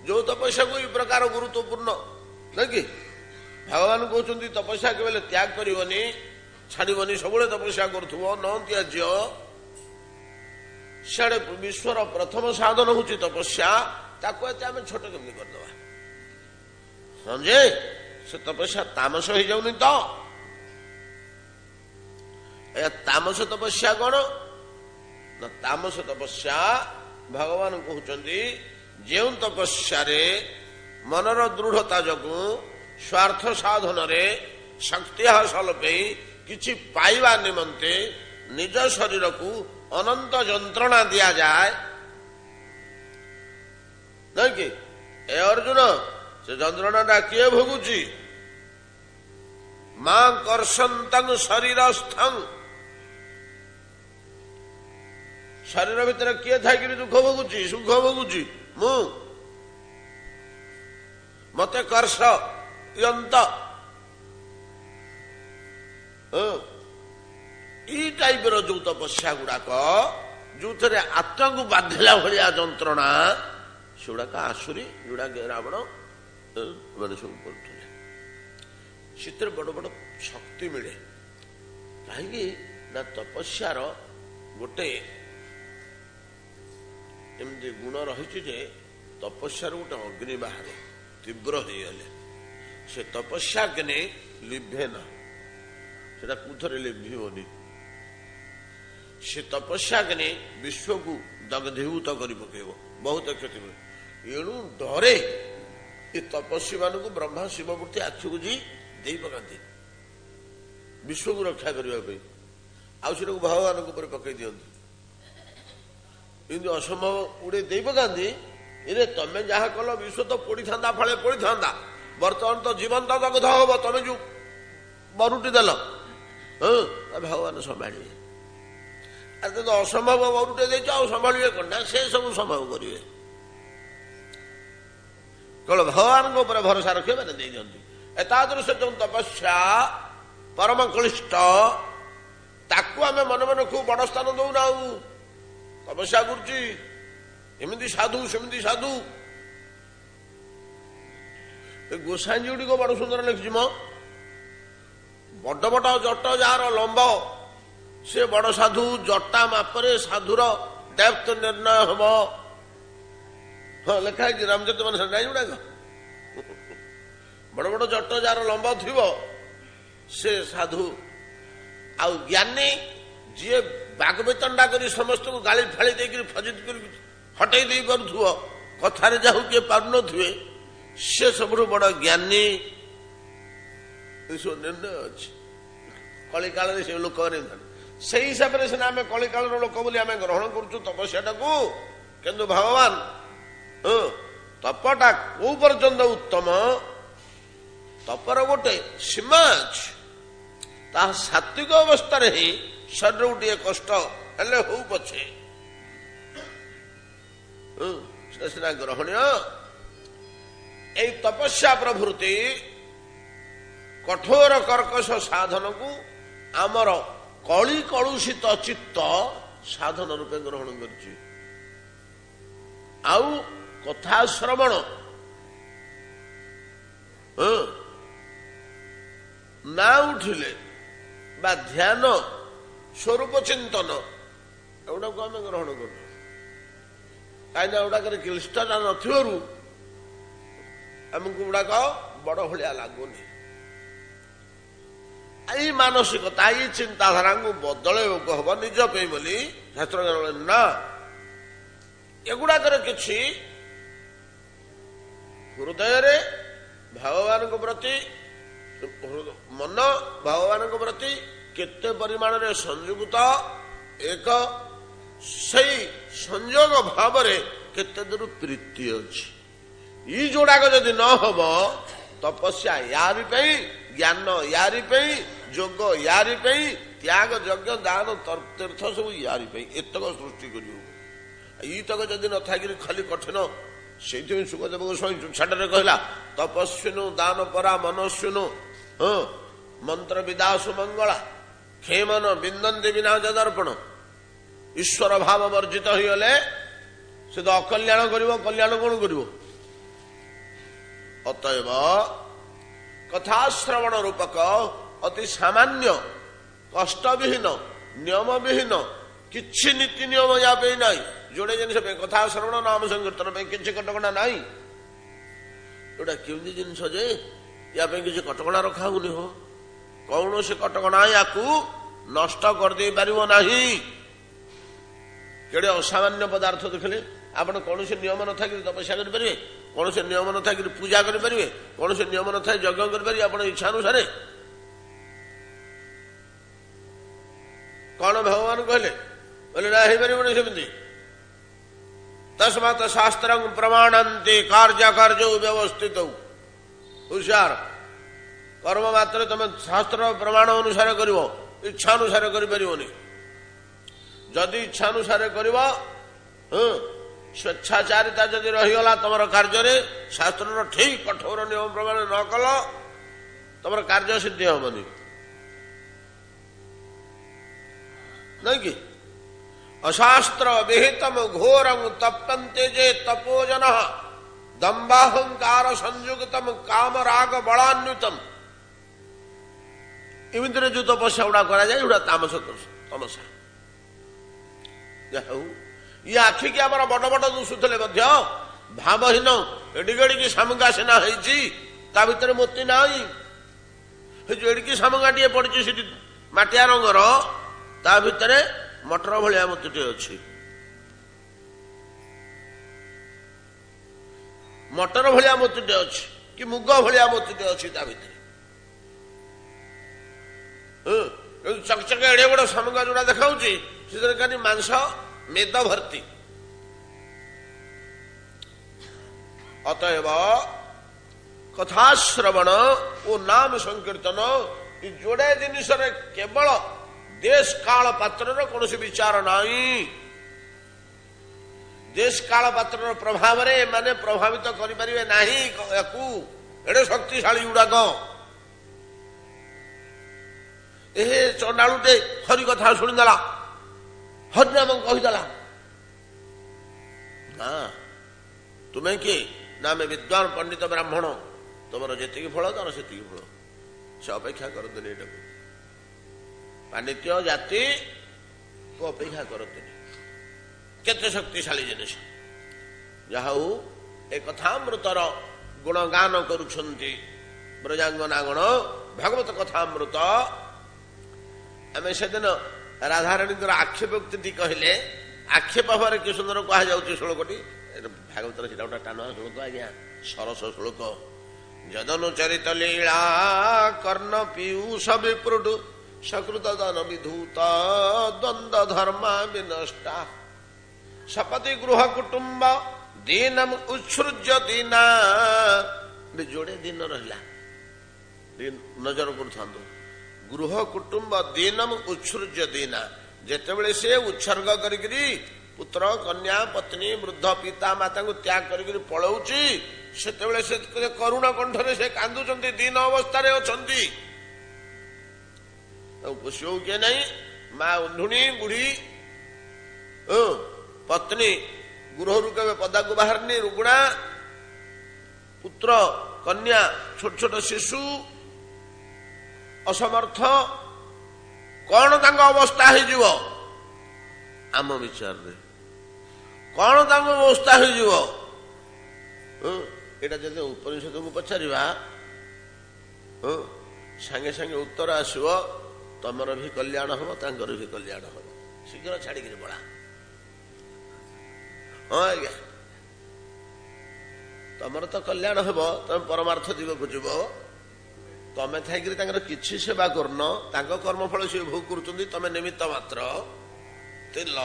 ଯୋଉ ତପସ୍ୟାକୁ ଏଇ ପ୍ରକାର ଗୁରୁତ୍ୱପୂର୍ଣ୍ଣ ନାଇଁ କି? ଭଗବାନ କହୁଛନ୍ତି ତପସ୍ୟା କେବେ ହେଲେ ତ୍ୟାଗ କରିବନି, ଛାଡିବନି, ସବୁବେଳେ ତପସ୍ୟା କରୁଥିବ। ନ ତ୍ୟାଜ୍ୟ, ସିଆଡେ ବିଶ୍ୱର ପ୍ରଥମ ସାଧନ ହଉଛି ତପସ୍ୟା। ତାକୁ ଏତେ ଆମେ ଛୋଟ କେମିତି କରିଦେବା? ହଁ ଯେ ସେ ତପସ୍ୟା ତାମସ ହେଇଯାଉନି ତ? ତାମସ ତପସ୍ୟା କଣ ନା? ତାମସ ତପସ୍ୟା ଭଗବାନ କହୁଛନ୍ତି ଯେଉଁ ତପସ୍ୟାରେ ମନର ଦୃଢ଼ତା ଯୋଗୁଁ ସ୍ୱାର୍ଥ ସାଧନରେ ଶକ୍ତି ହାସଲ ପାଇଁ କିଛି ପାଇବା ନିମନ୍ତେ ନିଜ ଶରୀରକୁ ଅନନ୍ତ ଯନ୍ତ୍ରଣା ଦିଆଯାଏ ନାଇଁ କି? ଏ ଅର୍ଜୁନ, ସେ ଯନ୍ତ୍ରଣାଟା କିଏ ଭୋଗୁଛି? ମା କର୍ଷନ୍ତଂ ଶରୀରସ୍ଥଂ। ଶରୀର ଭିତରେ କିଏ ଥାଇକିରି ଦୁଃଖ ଭୋଗୁଛି, ସୁଖ ଭୋଗୁଛି? ମୁଁ। ମତେ କର୍ଷ ୟନ୍ତ। ଏଇ ଟାଇପର ଯୋଉ ତପସ୍ୟା ଗୁଡାକ, ଯୋଉଥିରେ ଆତ୍ମାକୁ ବାଧିଲା ଭଳିଆ ଯନ୍ତ୍ରଣା, ସେଗୁଡାକ ଆସୁରୀ, ଯୋଉଡାକ ରାବଣ ମାନେ ସବୁ କରୁଥିଲେ। ସେଥିରେ ବଡ ବଡ ଶକ୍ତି ମିଳେ। କାହିଁକି ନା ତପସ୍ୟାର ଗୋଟେ ଏମିତି ଗୁଣ ରହିଛି ଯେ ତପସ୍ୟାରୁ ଗୋଟେ ଅଗ୍ନି ବାହାରେ ତୀବ୍ର ହେଇଗଲେ। ସେ ତପସ୍ୟା କେନେ ଲିଭେ ନା, ସେଟା କୁଥରେ ଲିଭିବନି। ସେ ତପସ୍ୟା କେନେ ବିଶ୍ୱକୁ ଦଗ୍ଧୀଭୂତ କରି ପକେଇବ, ବହୁତ କ୍ଷତି ହୁଏ। ଏଣୁ ଡରେ ଏ ତପସ୍ୱୀ ମାନଙ୍କୁ ବ୍ରହ୍ମା ଶିବମୂର୍ତ୍ତି ଆଖି ବୁଝି ଦେଇ ପକାନ୍ତି ବିଶ୍ୱକୁ ରକ୍ଷା କରିବା ପାଇଁ, ଆଉ ସେଟାକୁ ଭଗବାନଙ୍କ ଉପରେ ପକେଇ ଦିଅନ୍ତି। କିନ୍ତୁ ଅସମ୍ଭବ ଉଡେ ଦେଇ ପକାନ୍ତି। ଏରେ ତମେ ଯାହା କଲ ବିଶ୍ୱ ତ ପୋଡ଼ିଥାନ୍ତା, ଫଳେ ପୋଡ଼ିଥାନ୍ତା। ବର୍ତ୍ତମାନ ତ ଜୀବନ୍ତ ଦଗ୍ଧ ହବ, ତମେ ଯୋଉ ମରୁଟି ଦେଲ, ଭଗବାନ ସମ୍ଭାଳିବେ। ଆରେ ତ ଅସମ୍ଭବ ମରୁଟି ଦେଇଛ, ଆଉ ସମ୍ଭାଳିବେ କଣ? ନା, ସେ ସବୁ ସମ୍ଭବ କରିବେ। କେବଳ ଭଗବାନଙ୍କ ଉପରେ ଭରସା ରଖିବେ, ମାନେ ଦେଇ ଦିଅନ୍ତି। ଏତାଦୃଶ ଯୋଉ ତପସ୍ୟା ପରମ କ୍ଳିଷ୍ଟ, ତାକୁ ଆମେ ମନେ ମନେ ଖୁବ୍ ବଡ଼ ସ୍ଥାନ ଦଉନା। ଆଉ ତପସ୍ୟା କରୁଛି, ଏମିତି ସାଧୁ ସେମିତି ସାଧୁ। ଏ ଗୋସାଇଁଜୀ ଗୁଡ଼ିକ ବଡ଼ ସୁନ୍ଦର ଲେଖିଛି ମ। ବଡ ବଡ ଜଟ ଯାହାର ଲମ୍ବ, ସେ ବଡ ସାଧୁ। ଜଟା ମାପରେ ସାଧୁର ଡେପ୍ଥ ନିର୍ଣ୍ଣୟ ହବ। ହଁ, ଲେଖା ହେଇଛି ରାମଚରିତ ମାନସ, ନାଇଁ ଗୁଡାକ। ବଡ ବଡ ଜଟ ଯାହାର ଲମ୍ବ ଥିବ ସେ ସାଧୁ। ଆଉ ଜ୍ଞାନୀ ଯିଏ ବାଗବେତଣ୍ଡା କରି ସମସ୍ତଙ୍କୁ ଗାଳି ଫାଳି ଦେଇକରି ଫଜିତ କରି ହଟେଇ ଦେଇ ପାରୁଥିବ, କଥାରେ ଯାହା କିଏ ପାରୁନଥିବେ, ସେ ସବୁଠୁ ବଡ ଜ୍ଞାନୀ। ଏସବୁ ନିର୍ଣ୍ଣୟ ଅଛି କଳିକାଳରେ। ସେ ଲୋକମାନେ ସେଇ ହିସାବରେ ସିନା ଆମେ କଳିକାଳର ଲୋକ ବୋଲି ଆମେ ଗ୍ରହଣ କରୁଛୁ ତପସ୍ୟାଟାକୁ। କିନ୍ତୁ ଭଗବାନ ତପଟା କୋଉ ପର୍ଯ୍ୟନ୍ତ ଉତ୍ତମ, ତପର ଗୋଟେ ସୀମା ଅଛି। ତାହା ସାତ୍ବିକ ଅବସ୍ଥାରେ ହିଁ ଶରୀରକୁ ଟିକେ କଷ୍ଟ ହେଲେ ହଉ ପଛେ ସେଟା ସିନା ଗ୍ରହଣୀୟ। ଏଇ ତପସ୍ୟା ପ୍ରଭୃତି କଠୋର କର୍କଶ ସାଧନକୁ ଆମର କଳି କଳୁଷିତ ଚିତ୍ତ ସାଧନ ରୂପେ ଗ୍ରହଣ କରିଛି। ଆଉ କଥା ଶ୍ରବଣ, ନା ଉଠିଲେ ବା ଧ୍ୟାନ, ସ୍ୱରୂପ ଚିନ୍ତନ, ଏଗୁଡାକୁ ଆମେ ଗ୍ରହଣ କରୁଛୁ। କାହିଁକିନା ଏଗୁଡାକରେ କ୍ଲିଷ୍ଟତା ନଥିବାରୁ ଆମକୁ ଗୁଡାକ ବଡ ଭଳିଆ ଲାଗୁନି। ଏଇ ମାନସିକତା, ଏଇ ଚିନ୍ତାଧାରାକୁ ବଦଳେଇବାକୁ ହବ ନିଜ ପାଇଁ ବୋଲି ଶାସ୍ତ୍ର ନା। ଏଗୁଡାକରେ କିଛି ହୃଦୟରେ ଭଗବାନଙ୍କ ପ୍ରତି, ମନ ଭଗବାନଙ୍କ ପ୍ରତି କେତେ ପରିମାଣରେ ସଂଯୁକ୍ତ, ଏକ ସେଇ ସଂଯୋଗ ଭାବରେ କେତେ ଦୂର ପ୍ରୀତି ଅଛି। ଏଇ ଯୋଡ଼ାକ ଯଦି ନ ହବ, ତପସ୍ୟା ୟାରି ପାଇଁ, ଜ୍ଞାନ ୟାରି ପାଇଁ, ଯୋଗ ୟାରି ପାଇଁ, ତ୍ୟାଗ ଯଜ୍ଞ ଦାନ ତୀର୍ଥ ସବୁ ୟାରି ପାଇଁ, ଏତକ ସୃଷ୍ଟି କରିବ। ଏଇତକ ଯଦି ନଥାଇକିରି ଖାଲି କଠିନ, ସେଇଥିପାଇଁ ସୁଖଦେବ ଗୋସ୍ୱାମୀ ଛାଟରେ କହିଲା, ତପସ୍ୱିନୁ ଦାନ ପରା ମନସ୍ୱିନୁ ମନ୍ତ୍ର ବିଦାସୁ ମଙ୍ଗଳା ଖେମନ ବିନ୍ଦନ୍ତି ବିନା ଯଦର୍ପଣ। ଈଶ୍ୱର ଭାବ ବର୍ଜିତ ହୋଇଗଲେ ସେ ତ ଅକଲ୍ୟାଣ କରିବ, କଲ୍ୟାଣ କଣ କରିବ? ଅତଏବ କଥାଶ୍ରବଣ ରୂପକ ଅତି ସାମାନ୍ୟ କଷ୍ଟବିହୀନ ନିୟମବିହୀନ କିଛି ନୀତି ନିୟମ ୟା ପାଇଁ ନାହିଁ। ଯୋଡ଼େ ଜିନିଷ ପାଇଁ କଥା ଶ୍ରବଣ ନାମ ସଂକୀର୍ତ୍ତନ ପାଇଁ କିଛି କଟକଣା ନାହିଁ। ଏଇଟା କେମିତି ଜିନିଷ ଯେ ୟା ପାଇଁ କିଛି କଟକଣା ରଖା ହଉନି? ହୋ, କୌଣସି କଟକଣା ୟାକୁ ନଷ୍ଟ କରିଦେଇ ପାରିବ ନାହିଁ। କେଡ଼େ ଅସାମାନ୍ୟ ପଦାର୍ଥ ଦେଖିଲେ। ଆପଣ କୌଣସି ନିୟମ ନଥାଇକି ତପସ୍ୟା କରିପାରିବେ, କୌଣସି ନିୟମ ନଥାଇକି ପୂଜା କରିପାରିବେ, କୌଣସି ନିୟମ ନଥାଇ ଯଜ୍ଞ କରିପାରିବେ ଆପଣ ଇଚ୍ଛା ଅନୁସାରେ? କଣ ଭଗବାନ କହିଲେ? କହିଲେ ନା, ହେଇପାରିବନି ସେମିତି। ତସ୍ମାତ୍ ଶାସ୍ତ୍ରଂ ପ୍ରମାଣନ୍ତି କାର୍ଯ୍ୟ କାର୍ଯ୍ୟ ବ୍ୟବସ୍ଥିତ। ହୁସିଆର, କର୍ମ ମାତ୍ରେ ତମେ ଶାସ୍ତ୍ର ପ୍ରମାଣ ଅନୁସାରେ କରିବ, ଇଚ୍ଛା ଅନୁସାରେ କରିପାରିବନି। ଯଦି ଇଚ୍ଛା ଅନୁସାରେ କରିବ, ସ୍ୱେଚ୍ଛାଚାରିତା ଯଦି ରହିଗଲା ତମର କାର୍ଯ୍ୟରେ, ଶାସ୍ତ୍ରର ଠିକ କଠୋର ନିୟମ ପ୍ରମାଣ ନ କଲ, ତମର କାର୍ଯ୍ୟ ସିଦ୍ଧି ହବନି। ନାଇଁ କି? ଅଶାସ୍ତ୍ର ବିହିତମ ଘୋରଂ ତପ୍ୟନ୍ତେ ଯେ ତପୋଜନ ଦମ୍ବାହଙ୍କାର ସଂଯୁକ୍ତମ କାମ ରାଗ ବଳାନ୍ୱିତମ। ଏମିତିରେ ଯୋଉ ତପସ୍ୟା ଗୁଡା କରାଯାଏ, ଏଗୁଡା ତମସା। ଯାହା ହଉ, ଇଏ ଆଖିକି ଆମର ବଡ ବଡ ଦିଶୁଥିଲେ ମଧ୍ୟ ଭାବହୀନ ଏଡିଗଡିକି ସାମୁକା ସିନା ହେଇଛି, ତା ଭିତରେ ମୋତି ନାହିଁ। ଯୋଡ଼ିକି ସାମଗାଟିଏ ପଡିଛି ସେଠି ମାଟିଆ ରଙ୍ଗର, ତା ଭିତରେ ମଟର ଭଳିଆ ମୋତିଟିଏ ଅଛି। ମଟର ଭଳିଆ ମୋତିଟେ ଅଛି କି ମୁଗ ଭଳିଆ ମୋତିଟେ ଅଛି ତା ଭିତରେ। ଚକଚକ ଏଡେ ବଡ ସାମଗା ଯୋଉଟା ଦେଖାଉଛି ସେଥିରେ ଖାଲି ମାଂସ ମେଦ ଭର୍ତ୍ତି। ଅତଏବ କଥାଶ୍ରବଣ ଓ ନାମ ସଂକୀର୍ତ୍ତନ ଏ ଯୋଡ଼େ ଜିନିଷରେ କେବଳ ଦେଶ କାଳ ପାତ୍ରର କୌଣସି ବିଚାର ନାହିଁ। ଦେଶ କାଳ ପାତ୍ରର ପ୍ରଭାବରେ ଏମାନେ ପ୍ରଭାବିତ କରିପାରିବେ ନାହିଁ ୟାକୁ। ଏଡେ ଶକ୍ତିଶାଳୀ ଗୁଡାକ। ଏ ଚଣ୍ଡାଳୁଟେ ହରି କଥା ଶୁଣିଦେଲା, ହରିନାମ କହିଦେଲା, ନା ତୁମେ କିଏ? ନା ଆମେ ବିଦ୍ୱାନ ପଣ୍ଡିତ ବ୍ରାହ୍ମଣ। ତମର ଯେତିକି ଫଳ ତାର ସେତିକି ଫଳ। ସେ ଅପେକ୍ଷା କରନ୍ତୁନି, ଏଟାକୁ ପାଣ୍ଡିତ୍ୟ ଜାତି ଅପେକ୍ଷା କରନ୍ତୁନି। କେତେ ଶକ୍ତିଶାଳୀ ଜିନିଷ। ଯାହା ହଉ ଏ କଥାମୃତର ଗୁଣଗାନ କରୁଛନ୍ତି ବ୍ରଜାଙ୍ଗନାଗଣ ଭାଗବତ କଥାମୃତ। ଆମେ ସେଦିନ ରାଧାରାଣୀଙ୍କର ଆକ୍ଷେପୋକ୍ତିଟି କହିଲେ, ଆକ୍ଷେପ ଭାବରେ କି ସୁନ୍ଦର କୁହାଯାଉଛି ଶ୍ଳୋକଟି। ଭାଗବତର ସେଟା ଗୋଟେ ଟାଣୁଆ ଶ୍ଳୋକ ଆଜ୍ଞା, ସରସ ଶ୍ଳୋକ। ଯଦନୁ ଚରିତ ଲୀଳା କର୍ଣ୍ଣ ପୀୟୁଷ ବିପୃଡ ସକୃତ ଦନ ବିଧୂତ ଦ୍ୱନ୍ଦ ଧର୍ମା ବିନଷ୍ଟା ସପତି ଗୃହ କୁଟୁମ୍ବ ଦୀନମ ଉତ୍ସୃଜ୍ୟ ଦୀନା। ଯୋଡ଼େ ଦିନ ରହିଲା, ନଜର କରୁଥାନ୍ତୁ। ଗୃହ କୁଟୁମ୍ବ ଦୀନମ ଉତ୍ସୃଜ୍ୟ ଦୀନା। ଯେତେବେଳେ ସେ ଉତ୍ସର୍ଗ କରିକିରି ପୁତ୍ର କନ୍ୟା ପତ୍ନୀ ବୃଦ୍ଧ ପିତା ମାତାଙ୍କୁ ତ୍ୟାଗ କରିକିରି ପଳଉଛି, ସେତେବେଳେ ସେ କରୁଣ କଣ୍ଠରେ ସେ କାନ୍ଦୁଛନ୍ତି, ଦୀନ ଅବସ୍ଥାରେ ଅଛନ୍ତି। ତାଙ୍କୁ ପୋଷିବ କିଏ ନାହିଁ। ମା ଅନ୍ଧୁଣୀ ବୁଢୀ, ପତ୍ନୀ ଗୃହରୁ କେବେ ପଦାକୁ ବାହାରିନି, ରୁଗୁଣା, ପୁତ୍ର କନ୍ୟା ଛୋଟ ଛୋଟ ଶିଶୁ ଅସମର୍ଥ, କଣ ତାଙ୍କ ଅବସ୍ଥା ହେଇଯିବ ଆମ ବିଚାରରେ, କଣ ତାଙ୍କ ଅବସ୍ଥା ହେଇଯିବ? ଏଇଟା ଯଦି ଉପନିଷଦକୁ ପଚାରିବା, ସାଙ୍ଗେ ସାଙ୍ଗେ ଉତ୍ତର ଆସିବ, ତମର ବି କଲ୍ୟାଣ ହବ, ତାଙ୍କର ବି କଲ୍ୟାଣ ହବ। ଶୀଘ୍ର ଛାଡିକିରି ପଳା। ହଁ ଆଜ୍ଞା, ତମର ତ କଲ୍ୟାଣ ହବ, ତମେ ପରମାର୍ଥ ଦିଗକୁ ଯିବ। ତମେ ଥାଇକିରି ତାଙ୍କର କିଛି ସେବା କରୁନ, ତାଙ୍କ କର୍ମଫଳ ସେ ଭୋଗ କରୁଛନ୍ତି, ତମେ ନିମିତ୍ତ ମାତ୍ର ଥିଲ।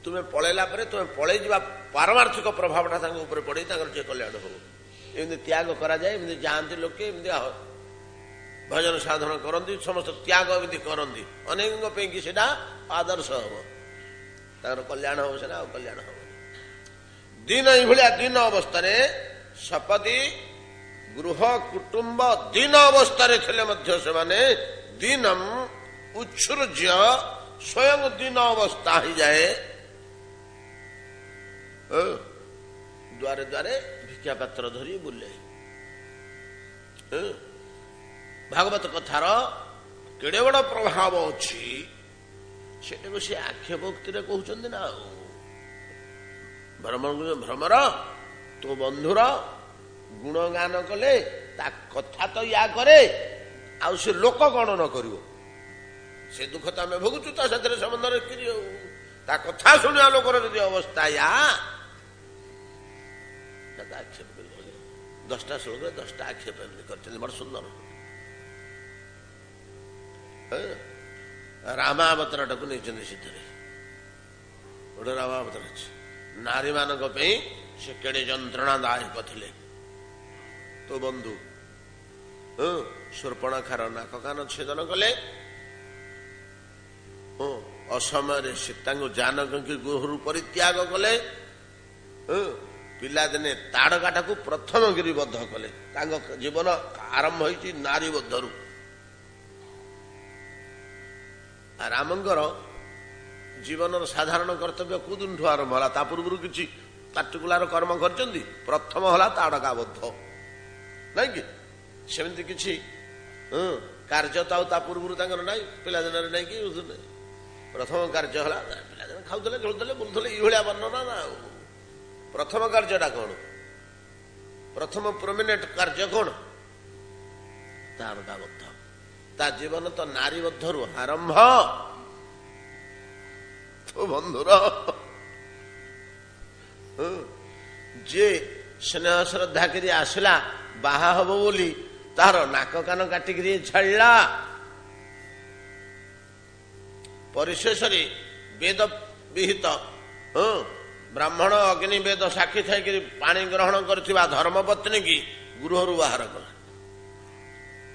ତୁମେ ପଳେଇଲା ପରେ ତୁମେ ପଳେଇ ଯିବା ପାରମାର୍ଥିକ ପ୍ରଭାବଟା ତାଙ୍କ ଉପରେ ପଡେଇ ତାଙ୍କର ଟିକେ କଲ୍ୟାଣ ହବ। ଏମିତି ତ୍ୟାଗ କରାଯାଏ, ଏମିତି ଯାଆନ୍ତି ଲୋକେ, ଏମିତି ଭଜନ ସାଧନ କରନ୍ତି, ସମସ୍ତ ତ୍ୟାଗ ଏମିତି କରନ୍ତି ଅନେକଙ୍କ ପାଇଁ କି ସେଟା ଆଦର୍ଶ ହବ, ତାଙ୍କର କଲ୍ୟାଣ ହବ, ସେଟା ଆଉ କଲ୍ୟାଣ ହବ। ଦିନ ଏଇଭଳିଆ ଦିନ ଅବସ୍ଥାରେ ସପତି ଗୃହ କୁଟୁମ୍ବ ଦିନ ଅବସ୍ଥାରେ ଥିଲେ ମଧ୍ୟ ସେମାନେ ଦିନମ ଉତ୍ସୃଜ୍ୟ ସ୍ୱୟଂ ଦିନ ଅବସ୍ଥା ହେଇଯାଏ। ଦ୍ୱାରେ ଦ୍ୱାରେ ଭିକ୍ଷା ପାତ୍ର ଧରି ବୁଲେ। ଭାଗବତ କଥାର କେଡେ ବଡ ପ୍ରଭାବ ଅଛି ସେଟାକୁ ସେ ଆକ୍ଷେପୋକ୍ତିରେ କହୁଛନ୍ତି ନା। ଆଉ ଭ୍ରମର ତୋ ବନ୍ଧୁର ଗୁଣଗାନ କଲେ ତା କଥା ତ ୟା କରେ, ଆଉ ସେ ଲୋକ କଣ ନ କରିବ? ସେ ଦୁଃଖ ତ ଆମେ ଭୋଗୁଛୁ, ତା ସାଥିରେ ସମ୍ବନ୍ଧ ରଖିରି। ଆଉ ତା କଥା ଶୁଣିବା ଲୋକର ଯଦି ଅବସ୍ଥା ୟା, ଆକ୍ଷେପ କରି 10ଟା ଶ୍ଳୋକରେ 10ଟା ଆକ୍ଷେପ ଏମିତି କରିଛନ୍ତି, ବଡ ସୁନ୍ଦର। ରାମାବତାରଟାକୁ ନେଇଛନ୍ତି ସେଥିରେ, ଗୋଟେ ରାମାବତାର ଅଛି। ନାରୀ ମାନଙ୍କ ପାଇଁ ସେ କେଡେ ଯନ୍ତ୍ରଣାଦାୟକ ଥିଲେ। ତୋ ବନ୍ଧୁ ଶୂର୍ପଣଖାର ନାକ କାନ ଛେଦନ କଲେ, ଅସମୟରେ ସୀତାଙ୍କୁ ଜାନକୀ ଗୃହରୁ ପରିତ୍ୟାଗ କଲେ, ପିଲାଦିନେ ତାଡକାଟାକୁ ପ୍ରଥମ ଗିରିବଦ୍ଧ କଲେ। ତାଙ୍କ ଜୀବନ ଆରମ୍ଭ ହୋଇଛି ନାରୀବଦ୍ଧରୁ। ରାମଙ୍କର ଜୀବନର ସାଧାରଣ କର୍ତ୍ତବ୍ୟ କୋଉଦିନଠୁ ଆରମ୍ଭ ହେଲା? ତା ପୂର୍ବରୁ କିଛି ପାର୍ଟିକୁଲାର କର୍ମ କରିଛନ୍ତି? ପ୍ରଥମ ହେଲା ତାଡକାବଦ୍ଧ, ନାଇଁ କି? ସେମିତି କିଛି କାର୍ଯ୍ୟ ତ ଆଉ ତା ପୂର୍ବରୁ ତାଙ୍କର ନାହିଁ, ପିଲାଦିନରେ ନାଇଁ କି? ପ୍ରଥମ କାର୍ଯ୍ୟ ହେଲା, ପିଲାଦିନ ଖାଉଥିଲେ ଖେଳୁଥିଲେ ବୁଲୁଥିଲେ, ଏଇଭଳିଆ ବର୍ଣ୍ଣନା ନା। ଆଉ ପ୍ରଥମ କାର୍ଯ୍ୟଟା କଣ? ପ୍ରଥମ ପ୍ରୋମିନେଣ୍ଟ କାର୍ଯ୍ୟ କଣ? ତାରକାବଦ୍ଧ। ତା ଜୀବନ ତ ନାରୀବଦ୍ଧରୁ ଆରମ୍ଭ। ତ ବନ୍ଧୁର ଯିଏ ସ୍ନେହ ଶ୍ରଦ୍ଧା କରି ଆସିଲା ବାହା ହବ ବୋଲି ତାର ନାକ କାନ କାଟିକିରି ଛାଡ଼ିଲା। ପରିଶେଷରେ ବେଦ ବିହିତ ବ୍ରାହ୍ମଣ ଅଗ୍ନି ବେଦ ସାକ୍ଷୀ ଥାଇକରି ପାଣି ଗ୍ରହଣ କରିଥିବା ଧର୍ମପତ୍ନୀ କି ଗୃହରୁ ବାହାର କଲା।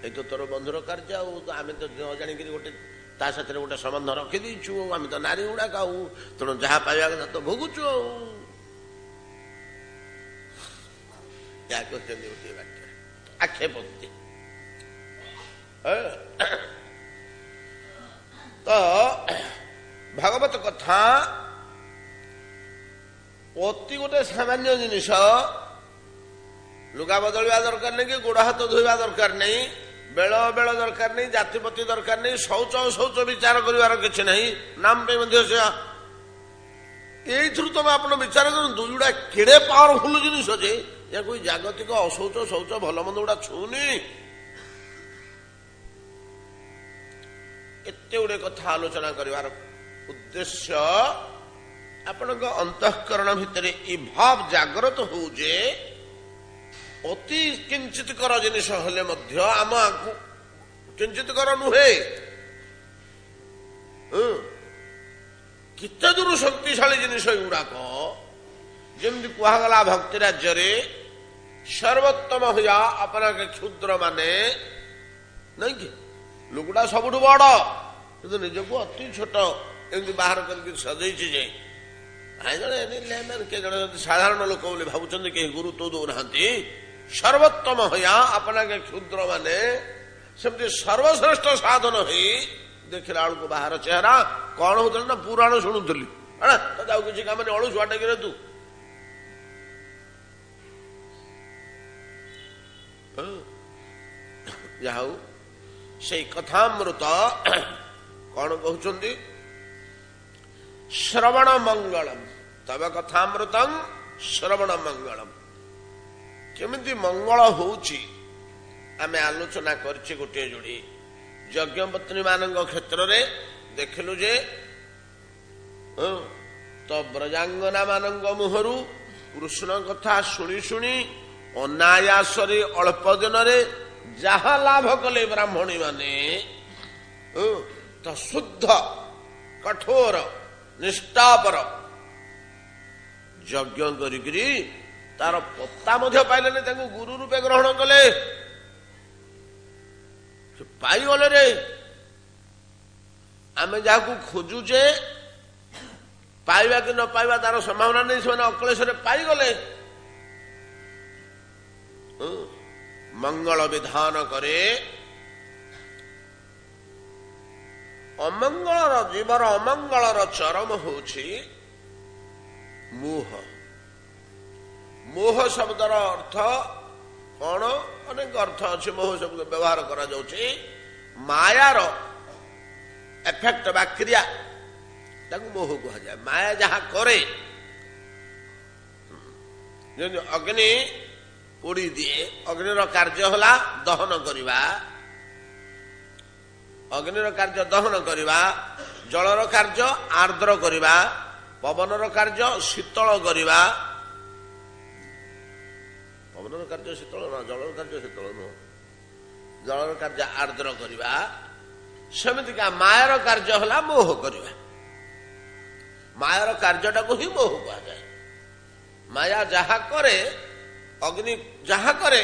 ଏଇ ତ ତୋର ବନ୍ଧୁର କାର୍ଯ୍ୟ ଆଉ ଆମେ ତ ନ ଜାଣିକିରି ଗୋଟେ ତା ସାଥିରେ ଗୋଟେ ସମ୍ବନ୍ଧ ରଖିଦେଇଛୁ। ଆମେ ତ ନାରୀ ଗୁଡାକ ଆଉ ତେଣୁ ଯାହା ପାଇବା କଥା ତ ଭୋଗୁଛୁ ଆଉ। ଯାହା କହିଛନ୍ତି ଗୋଟିଏ ବାକ୍ୟରେ ଆକ୍ଷେପ ତ ଭାଗବତ କଥା ଅତି ଗୋଟେ ସାମାନ୍ୟ ଜିନିଷ। ଲୁଗା ବଦଳିବା ଦରକାର ନାହିଁ କି ଗୋଡ ହାତ ଧୋଇବା ଦରକାର ନାହିଁ, ବେଳ ବେଳ ଦରକାର ନାହିଁ, ଜାତିପତି ଦରକାର ନାହିଁ, ଶୌଚ ଶୌଚ ବିଚାର କରିବାର କିଛି ନାହିଁ। ନାମ ପାଇଁ ମଧ୍ୟ ସେ ଏଇଥିରୁ ତମେ ଆପଣ ବିଚାର କରନ୍ତୁ ଯୋଉଟା କେଡେ ପାୱାରଫୁଲ ଜିନିଷ ଯେ ୟାକୁ ଜାଗତିକ ଅଶୌଚ ଶୌଚ ଭଲ ମନ୍ଦ ଗୁଡା ଛୁଉନି। ଏତେ ଗୁଡେ କଥା ଆଲୋଚନା କରିବାର ଉଦ୍ଦେଶ୍ୟ ଆପଣଙ୍କ ଅନ୍ତଃକରଣ ଭିତରେ ଏ ଭାବ ଜାଗ୍ରତ ହଉ ଯେ ଅତି କିଞ୍ଚିତକର ଜିନିଷ ହେଲେ ମଧ୍ୟ ଆମ ଆଗକୁ କିଞ୍ଚିତକର ନୁହେଁ, କେତେ ଦୂର ଶକ୍ତିଶାଳୀ ଜିନିଷ ଏଗୁଡାକ। ଯେମିତି କୁହାଗଲା ଭକ୍ତି ରାଜ୍ୟରେ ସର୍ବୋତ୍ତମ ହୁଆ ଆପଣାକେ କ୍ଷୁଦ୍ର ମାନେ ନାଇଁ କି ଲୋକଟା ସବୁଠୁ ବଡ କିନ୍ତୁ ନିଜକୁ ଅତି ଛୋଟ ଏମିତି ବାହାର କରିକି ସଜେଇଛି ଯେ ଜଣେ କିଏ ଜଣେ ଯଦି ସାଧାରଣ ଲୋକ ବୋଲି ଭାବୁଛନ୍ତି କେହି ଗୁରୁତ୍ୱ ଦଉନାହାନ୍ତି। ସର୍ବୋତ୍ତମ ହୁଆ ଆପଣାକେ କ୍ଷୁଦ୍ର ମାନେ ସେମିତି ସର୍ବଶ୍ରେଷ୍ଠ ସାଧନ ହେଇ ଦେଖିଲା ବେଳକୁ ବାହାର ଚେହେରା କଣ ହଉଥିଲା ନା ପୁରାଣ ଶୁଣୁଥିଲି ତତେ ଆଉ କିଛି କାମ ନାହିଁ ଅଳୁସୁଆ ଟେକିରେ ତୁ। ଯାହା ହଉ ସେଇ କଥାମୃତ କଣ କହୁଛନ୍ତି ଶ୍ରବଣ ମଙ୍ଗଳମ୍ ତବ କଥାମୃତଂ ଶ୍ରବଣ ମଙ୍ଗଳମ୍। କେମିତି ମଙ୍ଗଳ ହଉଛି ଆମେ ଆଲୋଚନା କରିଛେ ଗୋଟିଏ ଯୋଡି ଯଜ୍ଞପତ୍ନୀ ମାନଙ୍କ କ୍ଷେତ୍ରରେ ଦେଖିଲୁ ଯେ ତ ବ୍ରଜାଙ୍ଗନା ମାନଙ୍କ ମୁହଁରୁ କୃଷ୍ଣ କଥା ଶୁଣି ଶୁଣି ଅନାୟାସରେ ଅଳ୍ପ ଦିନରେ ଯାହା ଲାଭ କଲେ ବ୍ରାହ୍ମଣୀ ମାନେ ତ ଶୁଦ୍ଧ କଠୋର ନିଷ୍ଠାପର ଯଜ୍ଞ କରିକିରି ତାର ପତ୍ତା ମଧ୍ୟ ପାଇଲେନି, ତାଙ୍କୁ ଗୁରୁ ରୂପେ ଗ୍ରହଣ କଲେ। ପାଇଗଲେ ରେ ଆମେ ଯାହାକୁ ଖୋଜୁଛେ ପାଇବା କି ନ ପାଇବା ତାର ସମ୍ଭାବନା ନେଇ ସେମାନେ ଅକ୍ଳେଶରେ ପାଇଗଲେ। ମଙ୍ଗଳ ବିଧାନ କରେ ଅମଙ୍ଗଳର ଜୀବର ଅମଙ୍ଗଳର ଚରମ ହେଉଛି ମୋହ। ମୋହ ଶବ୍ଦର ଅର୍ଥ କଣ? ଅନେକ ଅର୍ଥ ଅଛି ମୋହ ଶବ୍ଦ ବ୍ୟବହାର କରାଯାଉଛି। ମାୟାର ଏଫେକ୍ଟ ବା କ୍ରିୟା ତାକୁ ମୋହ କୁହାଯାଏ। ମାୟା ଯାହା କରେ ଯେମିତି ଅଗ୍ନି ପୋଡ଼ି ଦିଏ, ଅଗ୍ନିର କାର୍ଯ୍ୟ ହେଲା ଦହନ କରିବା। ଅଗ୍ନିର କାର୍ଯ୍ୟ ଦହନ କରିବା, ଜଳର କାର୍ଯ୍ୟ ଆର୍ଦ୍ର କରିବା, ପବନର କାର୍ଯ୍ୟ ଶୀତଳ କରିବା। ପବନର କାର୍ଯ୍ୟ ଶୀତଳ ନୁହଁ, ଜଳର କାର୍ଯ୍ୟ ଶୀତଳ ନୁହଁ, ଜଳର କାର୍ଯ୍ୟ ଆର୍ଦ୍ର କରିବା। ସେମିତିକା ମାୟାର କାର୍ଯ୍ୟ ହେଲା ମୋହ କରିବା। ମାୟାର କାର୍ଯ୍ୟଟାକୁ ହିଁ ମୋହ କୁହାଯାଏ। ମାୟା ଯାହା କରେ, ଅଗ୍ନି ଯାହା କରେ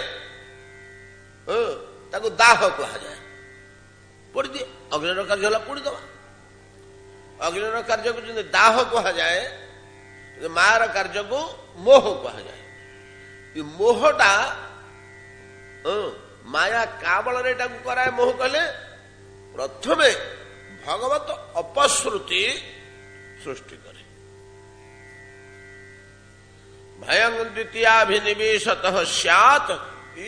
ତାକୁ ଦାହ କୁହାଯାଏ। ପୋଡ଼ିଦିଏ, ଅଗ୍ନିର କାର୍ଯ୍ୟ ହେଲା ପୋଡ଼ିଦେବା। ଅଗ୍ନିର କାର୍ଯ୍ୟକୁ ଯେମିତି ଦାହ କୁହାଯାଏ, ମାୟାର କାର୍ଯ୍ୟକୁ ମୋହ କୁହାଯାଏ। ଏ ମୋହଟା ମାୟା କାବଳରେ ଏଟାକୁ କରାଏ। ମୋହ କଲେ ପ୍ରଥମେ ଭଗବତ ଅପଶ୍ରୁତି ସୃଷ୍ଟି କରେ। ଭୟଂ ଦ୍ୱିତୀୟାଭିନିବେଶତଃ ସ୍ୟାତ୍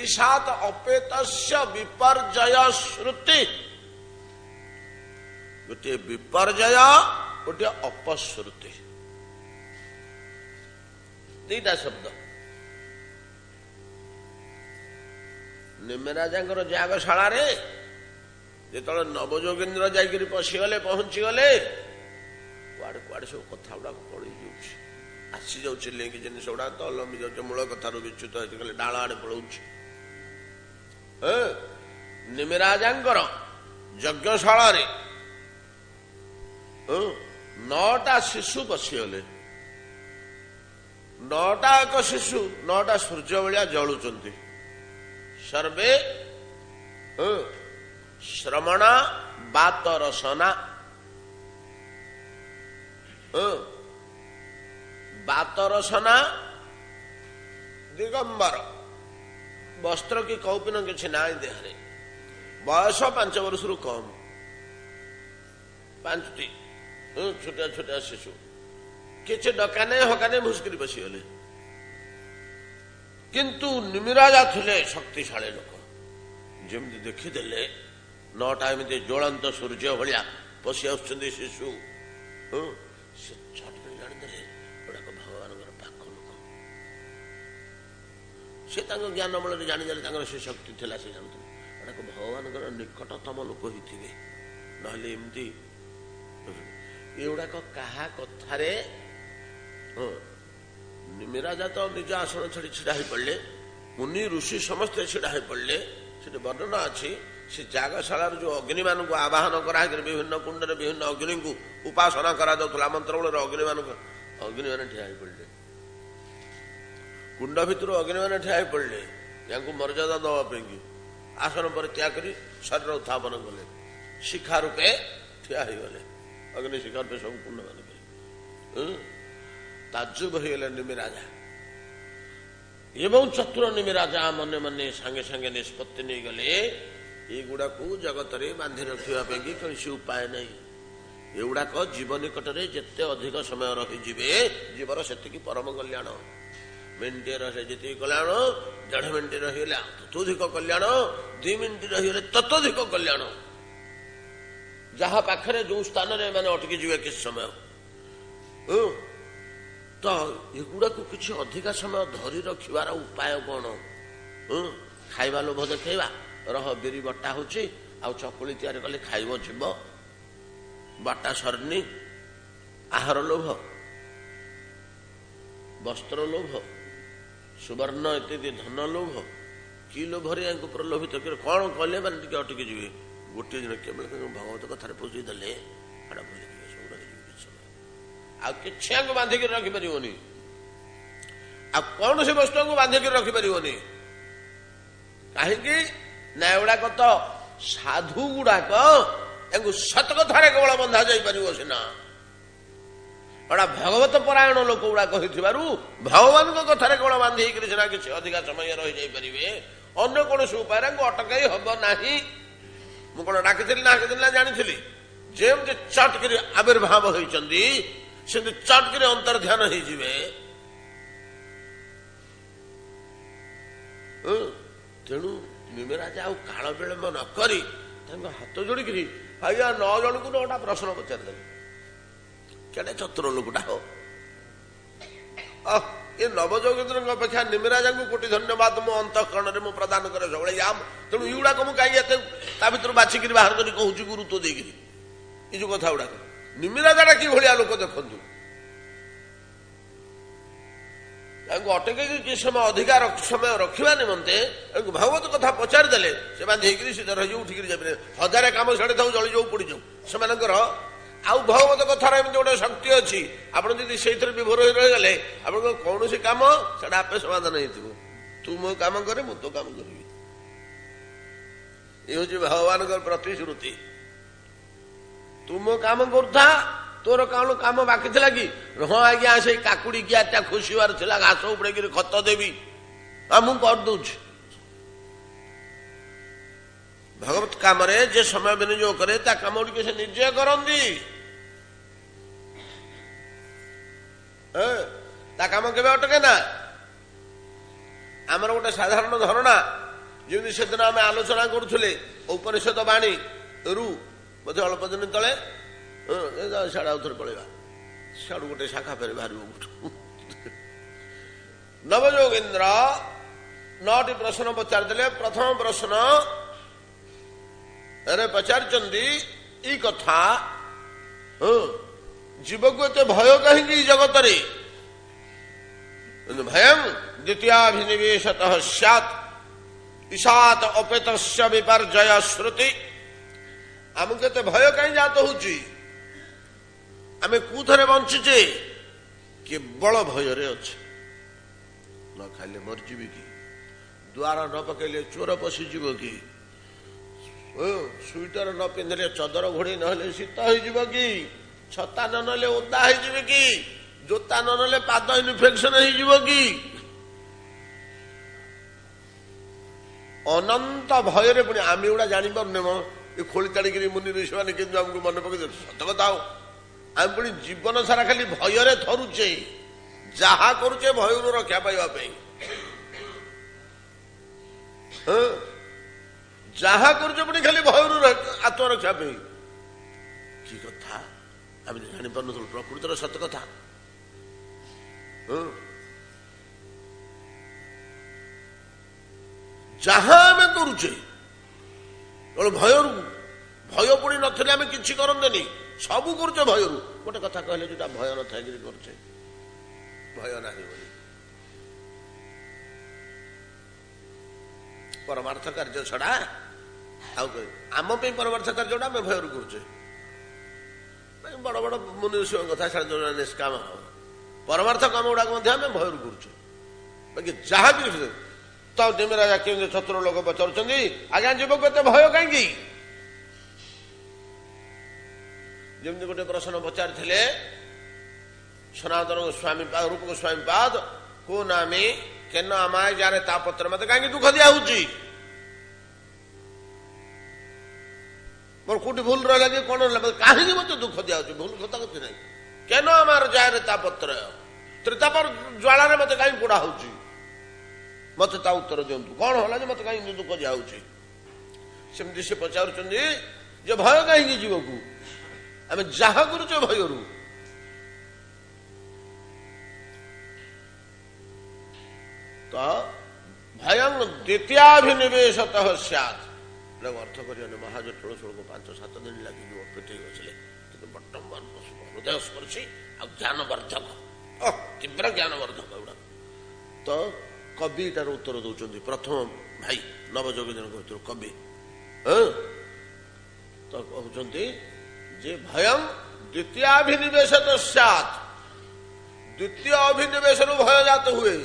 ଈଶାତ ଅପେତସ୍ୟ ବିପର୍ଯ୍ୟୟ ଶ୍ରୁତି। ଗୋଟିଏ ବିପର୍ଯ୍ୟୟ, ଗୋଟିଏ ଅପଶ୍ରୁତି, ଦିଟା ଶବ୍ଦ। ନିମରାଜାଙ୍କର ଯାଗଶାଳାରେ ଯେତେବେଳେ ନବଯୋଗୀନ୍ଦ୍ର ଯାଇକରି ପଶିଗଲେ ପହଞ୍ଚିଗଲେ କୁଆଡେ କୁଆଡେ ସବୁ କଥା ଗୁଡାକ ପଳେଇ ଯାଉଛି, ଆସି ଯାଉଛି ଲିଙ୍କି ଜିନିଷ ଗୁଡା ତ ଲମ୍ବି ଯାଉଛି, ମୂଳ କଥାରୁ ବିଚ୍ୟୁତ ହେଇଛି ଗଲେ ଡାଳ ଆଡେ ପଳଉଛି। ନିମରାଜାଙ୍କର ଯଜ୍ଞଶାଳାରେ 9ଟା ଶିଶୁ ପଶିଗଲେ। 9ଟା ଏକ ଶିଶୁ 9ଟା ସୂର୍ଯ୍ୟ ଭଳିଆ ଜଳୁଛନ୍ତି। ସର୍ବେ ଶ୍ରମଣ ବାତ ରସନା, ବାତ ରସନା ଦିଗମ୍ବର, ବସ୍ତ୍ର କି କୌପିନ କିଛି ନାହିଁ ଦେହରେ, ବୟସ 5 ବର୍ଷରୁ କମ, 5ଟି ଛୋଟିଆ ଛୋଟିଆ ଶିଶୁ, କିଛି ଡକା ନାହିଁ ହକା ନାହିଁ, ମୁସ୍କିରି ବସିଗଲେ। କିନ୍ତୁ ନିମିରାଜା ଥିଲେ ଶକ୍ତିଶାଳୀ ଲୋକ, ଯେମିତି ଦେଖିଦେଲେ 9ଟା ଏମିତି ଜ୍ୱଳନ୍ତ ସୂର୍ଯ୍ୟ ଭଳିଆ ପଶି ଆସୁଛନ୍ତି ଶିଶୁ, ସେ ଛଟକରି ଜାଣିଦେଲେ ଏଗୁଡାକ ଭଗବାନଙ୍କର ପାଖ ଲୋକ। ସେ ତାଙ୍କ ଜ୍ଞାନ ବଳରେ ଜାଣିଦେଲେ, ତାଙ୍କର ସେ ଶକ୍ତି ଥିଲା, ସେ ଜାଣୁଥିଲେ ଏଗୁଡାକ ଭଗବାନଙ୍କର ନିକଟତମ ଲୋକ ହେଇଥିବେ, ନହେଲେ ଏମିତି ଏଗୁଡାକ କାହା କଥାରେ। ନିମିରାଜା ତ ନିଜ ଆସନ ଛାଡି ଛିଡା ହେଇ ପଡିଲେ, ମୁନି ଋଷି ସମସ୍ତେ ଛିଡା ହେଇ ପଡିଲେ। ସେଠି ବର୍ଣ୍ଣନା ଅଛି, ସେ ଯାଗଶାଳାର ଯୋଉ ଅଗ୍ନି ମାନଙ୍କୁ ଆବାହନ କରାହେଇକି ବିଭିନ୍ନ କୁଣ୍ଡରେ ବିଭିନ୍ନ ଅଗ୍ନିଙ୍କୁ ଉପାସନା କରାଯାଉଥିଲା, ମନ୍ତ୍ର ବଳରେ ଅଗ୍ନିମାନେ ଠିଆ ହେଇ ପଡିଲେ, କୁଣ୍ଡ ଭିତରୁ ଅଗ୍ନିମାନେ ଠିଆ ହେଇ ପଡିଲେ, ୟାଙ୍କୁ ମର୍ଯ୍ୟାଦା ଦେବା ପାଇଁ ଆସନ ପରିତ୍ୟାଗ କରି ଶରୀର ଉତ୍ଥାପନ କଲେ, ଶିଖା ରୂପେ ଠିଆ ହେଇଗଲେ, ଅଗ୍ନି ଶିଖା ରୂପେ ସବୁ କୁଣ୍ଡ ମାନଙ୍କରେ। ତାଜ୍ଜୁବ ହେଇଗଲେ ନିମିରାଜା। ଏବଂ ଚତୁର ନିମିରାଜା ମନେ ମନେ ସାଙ୍ଗେ ସାଙ୍ଗେ ନିଷ୍ପତ୍ତି ନେଇଗଲେ, ଏଗୁଡାକୁ ଜଗତରେ ବାନ୍ଧି ରଖିବା ପାଇଁ କୌଣସି ଉପାୟ ନାହିଁ। ଏଗୁଡାକ ଜୀବ ନିକଟରେ ଯେତେ ଅଧିକ ସମୟ ରହିଯିବେ ଜୀବର ସେତିକି ପରମ କଲ୍ୟାଣ। ମିନିଟିଏ ରହିଲେ ଯେତିକି କଲ୍ୟାଣ, 1.5 ମିନିଟ୍ ରହିଗଲେ ତତୋଧିକ କଲ୍ୟାଣ, 2 ମିନିଟ୍ ରହିଗଲେ ତତୋଧିକ କଲ୍ୟାଣ। ଯାହା ପାଖରେ ଯୋଉ ସ୍ଥାନରେ ମାନେ ଅଟକି ଯିବେ କିଛି ସମୟ, ତ ଏଗୁଡାକୁ କିଛି ଅଧିକା ସମୟ ଧରି ରଖିବାର ଉପାୟ କଣ? ଖାଇବା ଲୋଭ ଦେଖେଇବା, ରହ ବିରି ବଟା ହଉଛି, ଆଉ ଚକୁଳି ତିଆରି କଲେ ଖାଇବ ଯିବ, ବଟା ସରିନି, ଆହାର ଲୋଭ, ବସ୍ତ୍ର ଲୋଭ, ସୁବର୍ଣ୍ଣ ଇତ୍ୟାଦି ଧନ ଲୋଭ, କି ଲୋଭରେ ୟାଙ୍କୁ ପ୍ରଲୋଭିତ କରି କଣ କଲେ ମାନେ ଟିକେ ଅଟକି ଯିବେ? ଗୋଟିଏ ଦିନ କେବଳ ଭଗବତ କଥାରେ ପୋଷି ଦେଲେ ଆଡା ବୁଲିଯିବେ, ସବୁ ରହିଯିବେ କିଛି ସମୟ, ଆଉ କିଛି ୟାଙ୍କୁ ବାନ୍ଧିକି ରଖିପାରିବନି, ଆଉ କୌଣସି ବସ୍ତୁଙ୍କୁ ବାନ୍ଧିକି ରଖିପାରିବନି। କାହିଁକି ନା ଏଗୁଡାକ ତ ସାଧୁ ଗୁଡାକ, ୟାଙ୍କୁ ସତ କଥାରେ କେବଳ ବନ୍ଧା ଯାଇପାରିବ ସିନା, ଏଗୁଡା ଭଗବତ ପରାୟଣ ଲୋକ ଗୁଡାକ ହେଇଥିବାରୁ ଭଗବାନଙ୍କ କଥାରେ କେବଳ ବାନ୍ଧି ହେଇକରି ସିନା କିଛି ଅଧିକା ସମୟ ରହିଯାଇପାରିବେ, ଅନ୍ୟ କୌଣସି ଉପାୟରେ ୟାଙ୍କୁ ଅଟକାଇ ହବ ନାହିଁ। ମୁଁ କଣ ଡାକିଥିଲି ନା ଜାଣିଥିଲି? ଯେମିତି ଚଟକିରି ଆବିର୍ଭାବ ହେଇଛନ୍ତି ସେମିତି ଚଟକିରି ଅନ୍ତର୍ଧ୍ୟାନ ହେଇଯିବେ। ତେଣୁ ନିମିରାଜା ଆଉ କାଳ ବିଳମ୍ବ ନ କରି ତାଙ୍କ ହାତ ଯୋଡିକିରି ଆଜ୍ଞା 9 ଜଣଙ୍କୁ 9ଟା ପ୍ରଶ୍ନ ପଚାରିଦେଲେ। କେଡେ ଚତୁର ଲୋକଟା ହୋ! ଏ ନବଯୋଗୀନ୍ଦ୍ରଙ୍କ ଅପେକ୍ଷା ନିମିରାଜାଙ୍କୁ କୋଟି ଧନ୍ୟବାଦ ମୋ ଅନ୍ତଃକରଣରେ ମୁଁ ପ୍ରଦାନ କରେ ସବୁବେଳେ। ତେଣୁ ଏଗୁଡାକ ମୁଁ କାହିଁକି ଏତେ ତା ଭିତରୁ ବାଛିକିରି ବାହାର କରି କହୁଛି ଗୁରୁତ୍ୱ ଦେଇକିରି ଏଇ ଯୋଉ କଥା ଗୁଡାକ। ନିମିରାଜାଟା କି ଭଳିଆ ଲୋକ ଦେଖନ୍ତୁ, ତାଙ୍କୁ ଅଟକେଇକି କିଛି ସମୟ ଅଧିକା ସମୟ ରଖିବା ନିମନ୍ତେ ତାଙ୍କୁ ଭଗବତ କଥା ପଚାରିଦେଲେ, ସେ ବାନ୍ଧି ହେଇକିରି ସିଧା ରହିଯିବ, ଉଠିକିରି ଯାଇପାରିବେ। 1000 କାମ ଛାଡି ଥାଉ, ଜଳିଯାଉ, ପୋଡିଯାଉ, ସେମାନଙ୍କର ଆଉ ଭଗବତ କଥାର ଏମିତି ଗୋଟେ ଶକ୍ତି ଅଛି, ଆପଣ ଯଦି ସେଇଥିରେ ବିଭୋର ହୋଇ ରହିଗଲେ ଆପଣଙ୍କ କୌଣସି କାମ ସେଟା ଆପେ ସମାଧାନ ହେଇଥିବ। ତୁ ମୋ କାମ କରେ, ମୁଁ ତୋ କାମ କରିବି, ଏ ହଉଛି ଭଗବାନଙ୍କର ପ୍ରତିଶ୍ରୁତି। ତୁ ମୋ କାମ କରୁଥା, ତୋର କଣ କାମ ବାକି ଥିଲା କି? ହଁ ଆଜ୍ଞା, ସେଇ କାକୁଡି କିଆଟା ଖୋସିବାର ଥିଲା, ଘାସ ଉପଡେଇକିରି ଖତ ଦେବି, ମୁଁ କରିଦଉଛି। ଭଗବତ କାମରେ ଯେ ସମୟ ବିନିଯୋଗ କରେ ତା କାମ ଗୁଡ଼ିକ ସେ ନିଜେ କରନ୍ତି। ତା କାମ କେବେ ଅଟକେ ନା। ଆମର ଗୋଟେ ସାଧାରଣ ଧାରଣା, ଯେମିତି ସେଦିନ ଆମେ ଆଲୋଚନା କରୁଥିଲେ ଉପନିଷଦ ବାଣୀ ରୁ ବୋଧେ ଅଳ୍ପ ଦିନ ତଳେ, ସିଆଡେ ଆଉ ଥରେ ପଳେଇବା, ସିଆଡୁ ଗୋଟେ ଶାଖା ଫେରେ ବାହାରିବ। ନବଯୋଗୀନ୍ଦ୍ର 9ଟି ପ୍ରଶ୍ନ ପଚାରିଦେଲେ। ପ୍ରଥମ ପ୍ରଶ୍ନ ପଚାରିଛନ୍ତି ଏଇ କଥା, ଜୀବକୁ ଏତେ ଭୟ କାହିଁକି ଜଗତରେ? ଭୟଂ ଦ୍ୱିତୀୟାଭିନିବେଶତଃ ସ୍ୟାତ୍ ଈଶାତ ଅପେତସ୍ୟ ବିପର୍ଯ୍ୟୟ ଶ୍ରୁତି। ଆମକୁ ଏତେ ଭୟ କାହିଁ ଜାତ ହଉଛି? ଆମେ କୋଉଥରେ ବଞ୍ଚିଛେ? କେବଳ ଭୟରେ ଅଛି। ନ ଖାଇଲେ ମରିଯିବି କି? ଦ୍ୱାର ନ ପକେଇଲେ ଚୋର ପଶିଯିବ କି? ସୁଇଟର ନ ପିନ୍ଧିଲେ ଚଦର ଘୋଡେଇ ନହେଲେ ଶୀତ ହେଇଯିବ କି? ଛତା ନ ନେଲେ ଓଦା ହେଇଯିବେ କି? ଜୋତା ନ ନେଲେ ପାଦ ଇନଫେକ୍ସନ ହେଇଯିବ କି? ଅନନ୍ତ ଭୟରେ ପୁଣି ଆମେ ଏଗୁଡା ଜାଣିପାରୁନେ। ମ ଏ ଖୋଳି ତାଡ଼ିକିରି ମୁନି ଋଷିମାନେ କିନ୍ତୁ ଆମକୁ ମନେ ପକେଇ ସତ କଥା। ଆମେ ପୁଣି ଜୀବନ ସାରା ଖାଲି ଭୟରେ ଥରୁଛେ। ଯାହା କରୁଛେ ଭୟରୁ ରକ୍ଷା ପାଇବା ପାଇଁ। ଯାହା କରୁଛେ ପୁଣି ଖାଲି ଭୟରୁ ଆତ୍ମରକ୍ଷା ପାଇଁ। କି କଥା ଆମେ ଜାଣିପାରୁନଥିଲୁ ପ୍ରକୃତିର ସତ କଥା। ଯାହା ଆମେ କରୁଛେ ଭୟରୁ। ଭୟ ପୁଣି ନଥିଲେ ଆମେ କିଛି କରନ୍ତେନି। ସବୁ କରୁଛେ ଭୟରୁ। ଗୋଟେ କଥା କହିଲେ ଯୋଉଟା ଭୟ ନଥାଏ କିଛି କରୁଛେ, ଭୟ ନାହିଁ ବୋଲି। ପରମାର୍ଥ କାର୍ଯ୍ୟ ଛଡା ଆଉ ଆମ ପାଇଁ ପରମାର୍ଥ କାର୍ଯ୍ୟଟା ଆମେ ଭୟରୁ କରୁଛେ। ବଡ ବଡ ମନୁଷ୍ୟ କଥା ଛାଡି ନିଷ୍କାମ ପରମାର୍ଥ କାମ ଗୁଡାକ ମଧ୍ୟ ଆମେ ଭୟରୁ କରୁଛେ। ବାକି ଯାହା ବି ତ ଯେମିତି ରାଜା କେମିତି ଛତ୍ର ଲୋକ ପଚାରୁଛନ୍ତି, ଆଜ୍ଞା ଯୁବକ ଏତେ ଭୟ କାହିଁକି? ଯେମିତି ଗୋଟେ ପ୍ରଶ୍ନ ପଚାରିଥିଲେ ସନାତନ ଗୋସ୍ୱାମୀ ରୂପ ଗୋସ୍ୱାମୀ ପାଦ, କୋ ନାମୀ କେନ আমায় ଯାରେ ତା ପତ୍ର ମତେ କାହିଁକି ଦୁଃଖ ଦିଆ ହଉଛି? ମୋର କୋଉଠି ଭୁଲ ରହିଲା କି କଣ ହେଲା? କାହିଁକି ମତେ ଦୁଃଖ ଦିଆହଉଛି? ଭୁଲ କଥା କିଛି ନାହିଁ। କେନ ଆମର ଯାରେ ତା ପତ୍ର ତ୍ରିତାପର ଜ୍ୱାଳାରେ ମତେ କାହିଁକି ପୋଡା ହଉଛି? ମତେ ତା ଉତ୍ତର ଦିଅନ୍ତୁ। କଣ ହେଲା ଯେ ମତେ କାହିଁକି ଦୁଃଖ ଦିଆହଉଛି? ସେମିତି ସେ ପଚାରୁଛନ୍ତି ଯେ ଭୟ କାହିଁକି ଜୀବକୁ? ଆମେ ଯାହା କରୁଛେ ଭୟରୁ। ତ ଭୟଂ ଦ୍ୱିତୀୟାଭିନିବେଶତଃ ସ୍ୟାତ୍। ଅର୍ଥ କରିବାନି ମହାଜଠୋଳ ଷୋଳକୁ 5-7 ଦିନ ଲାଗିଯିବ ପେଟେଇ ବସିଲେ। କିନ୍ତୁ ବର୍ତ୍ତମାନ ହୃଦୟ ସ୍ପର୍ଶୀ ଆଉ ଜ୍ଞାନବର୍ଦ୍ଧକ, ତୀବ୍ର ଜ୍ଞାନବର୍ଦ୍ଧକ ଏଗୁଡା। ତ କବି ଏଟାର ଉତ୍ତର ଦଉଛନ୍ତି। ପ୍ରଥମ ଭାଇ ନବଯୋଗୀଜନ ଭିତରୁ କବି ତ କହୁଛନ୍ତି ଯେ ଭୟଂ ଦ୍ୱିତୀୟାଭିନିବେଶତଃ ସ୍ୟାତ୍। ଦ୍ୱିତୀୟ ଅଭିନିବେଶରୁ ଭୟ ଜାତ ହୁଏ।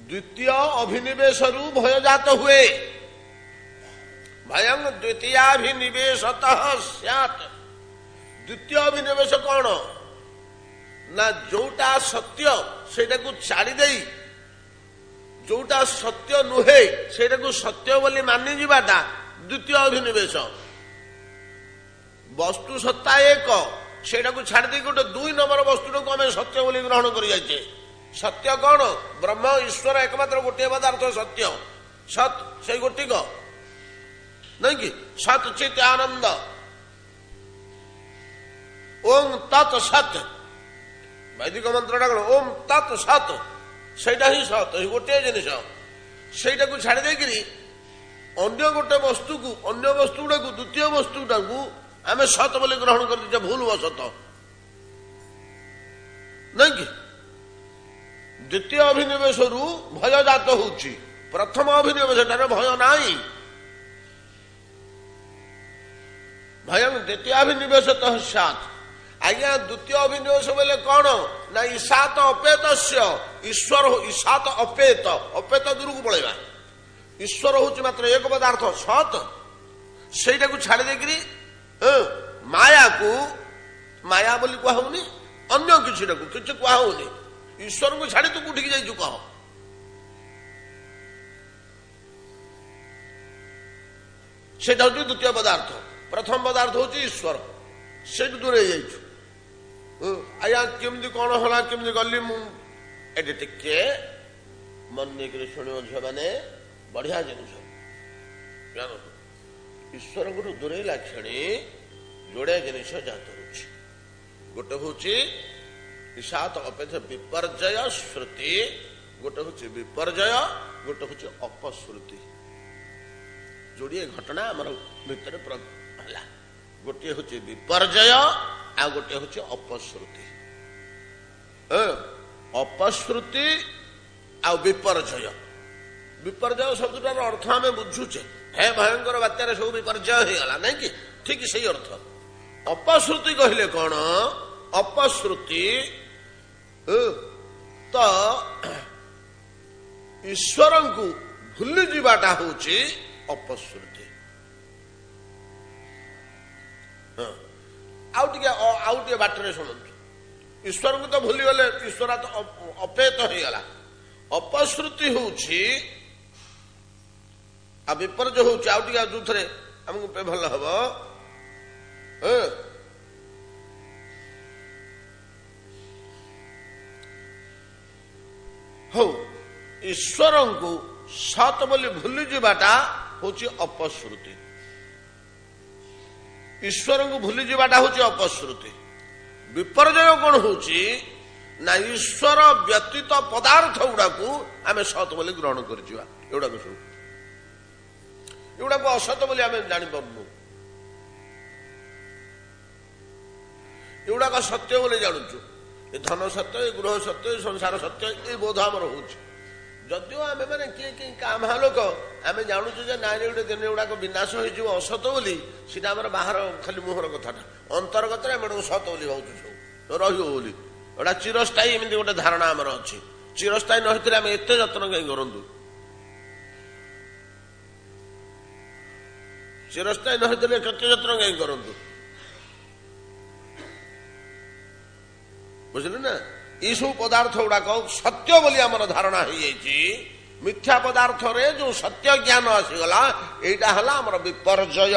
ଦ୍ୱିତୀୟ ଅଭିନିବେଶରୁ ଭୟ ଜାତ ହୁଏ। ଭୟଂ ଦ୍ୱିତୀୟାଭିନିବେଶତଃ ସ୍ୟାତ୍। ଦ୍ୱିତୀୟ ଅଭିନିବେଶ କଣ? ନା ଯୋଉଟା ସତ୍ୟ ସେଇଟାକୁ ଛାଡି ଦେଇ ଯୋଉଟା ସତ୍ୟ ନୁହେଁ ସେଇଟାକୁ ସତ୍ୟ ବୋଲି ମାନିଯିବାଟା ଦ୍ୱିତୀୟ ଅଭିନିବେଶ। ବସ୍ତୁ ସତ୍ତା ଏକ, ସେଇଟାକୁ ଛାଡି ଦେଇ ଗୋଟେ 2 ନମ୍ବର ବସ୍ତୁଟାକୁ ଆମେ ସତ୍ୟ ବୋଲି ଗ୍ରହଣ କରି ଯାଇଛେ। ସତ୍ୟ କଣ? ବ୍ରହ୍ମ ଈଶ୍ୱର ଏକମାତ୍ର ଗୋଟିଏ ପଦାର୍ଥ ସତ୍ୟ। ସତ୍ ସେଇ ଗୋଟିକ ନାଇଁ କି? ସତ୍ ଚିତ୍ ଆନନ୍ଦ। ଓಂ ତତ୍ ସତ୍। ବୈଦିକ ମନ୍ତ୍ରଟା କଣ? ଓಂ ତତ୍ ସତ୍। ସେଇଟା ହିଁ ସତ୍, ଗୋଟିଏ ଜିନିଷ। ସେଇଟାକୁ ଛାଡି ଦେଇକିରି ଅନ୍ୟ ଗୋଟେ ବସ୍ତୁକୁ, ଅନ୍ୟ ବସ୍ତୁ ଗୁଡାକୁ, ଦ୍ୱିତୀୟ ବସ୍ତୁଟାକୁ ଆମେ ସତ୍ ବୋଲି ଗ୍ରହଣ କରିଦେଇଛେ ଭୁଲ ବଶତ ନାଇଁ କି? ଦ୍ୱିତୀୟ ଅଭିନିବେଶରୁ ଭୟ ଜାତ ହଉଛି। ପ୍ରଥମ ଅଭିନିବେଶଟାରେ ଭୟ ନାହିଁ। ଭୟଂ ଦ୍ୱିତୀୟାଭିନିବେଶତଃ ସ୍ୟାତ୍। ଆଜ୍ଞା ଦ୍ୱିତୀୟ ଅଭିନିବେଶ ବୋଲେ କଣ? ନା ଈଶାତ ଅପେତସ୍ୟ। ଈଶ୍ୱର ଈଶାତ ଅପେତ, ଅପେତ ଦୂରକୁ ପଳେଇବା। ଈଶ୍ୱର ହଉଛି ମାତ୍ର ଏକ ପଦାର୍ଥ ସତ୍। ସେଇଟାକୁ ଛାଡି ଦେଇକିରି ମାୟାକୁ, ମାୟା ବୋଲି କୁହା ହଉନି, ଅନ୍ୟ କିଛିଟାକୁ କିଛି କୁହା ହଉନି। ଈଶ୍ୱରଙ୍କୁ ଛାଡି ତୁ କୋଉଠିକି ଯାଇଛୁ କହ? ସେଇଟା ହଉଛି ଦ୍ୱିତୀୟ ପଦାର୍ଥ। ପ୍ରଥମ ପଦାର୍ଥ ହଉଛି ଈଶ୍ୱର। ସେଇଠୁ ଦୂରେଇ ଯାଇଛୁ। ଆଜ୍ଞା କେମିତି କଣ ହେଲା, କେମିତି ଗଲି ମୁଁ? ଏଠି ଟିକେ ମନ ନେଇକରି ଶୁଣିବ ଝିଅ ମାନେ, ବଢିଆ ଜିନିଷ। ଈଶ୍ୱରଙ୍କଠୁ ଦୂରେଇଲା କ୍ଷଣି ଯୋଡେ ଜିନିଷ ଜାତ ହଉଛି। ଗୋଟେ ହଉଛି ईशात अपेत विपर्जय श्रुति गोटे हूँ विपर्जय गोटे हूँ अपश्रुति जोड़े घटना आम भितर है गोटे हूँ विपर्जय आ गोटे हूँ अपश्रुति अपश्रुति आ विपर्जय विपर्जय शब्दटार अर्थ आम बुझुचे हे भयंकर बात्यार सब विपर्जय हो गला नहीं कि ठीक सही अर्थ अपश्रुति कहले कौन अपश्रुति तो ईश्वर को भूली जावाटा हूँ अपश्रुति आउटे बाटर शुणु ईश्वर को तो भूली गले ईश्वर तो अपेत हो गला अपश्रुति हूँ आ विपर्जय हूँ आउटे जो थे आमको भल हम हो ईश्वर को सत बोली भूली जावाटा हूँ अपश्रुति ईश्वर को भूली जावाटा हूँ अपश्रुति विपर्जय कौन हूँ ना ईश्वर व्यतीत पदार्थ गुड़ा को आम सत बोली ग्रहण कर सब एगुड़ा असत बोली आम जापारू एगुड़ा सत्य बोली जानूचु ये धन सत्य ये गृह सत्य संसार सत्य ये बोध आमर हो जदिव आम मैंने किए कि कामा लोक आम जानूचु ना गोटे दिन गुड़ाक विनाश हो असत बोली सीटा आम बाहर खाली मुहर कथाटा अंतर्गत आम सत बोली भावुँ सब रोली गोटा चिरस्थायी एमती गोटे धारणा आमर अच्छी चिरस्थायी नई आम एत जत्न कहीं करूँ चिरस्थायी नई केते जत्न कहीं करूँ बुझे ना ये सब पदार्थ गुड़ाक सत्य बोली आमर धारणा हो मिथ्या पदार्थ रे जो सत्य ज्ञान आसीगला एटा हला आमर विपर्जय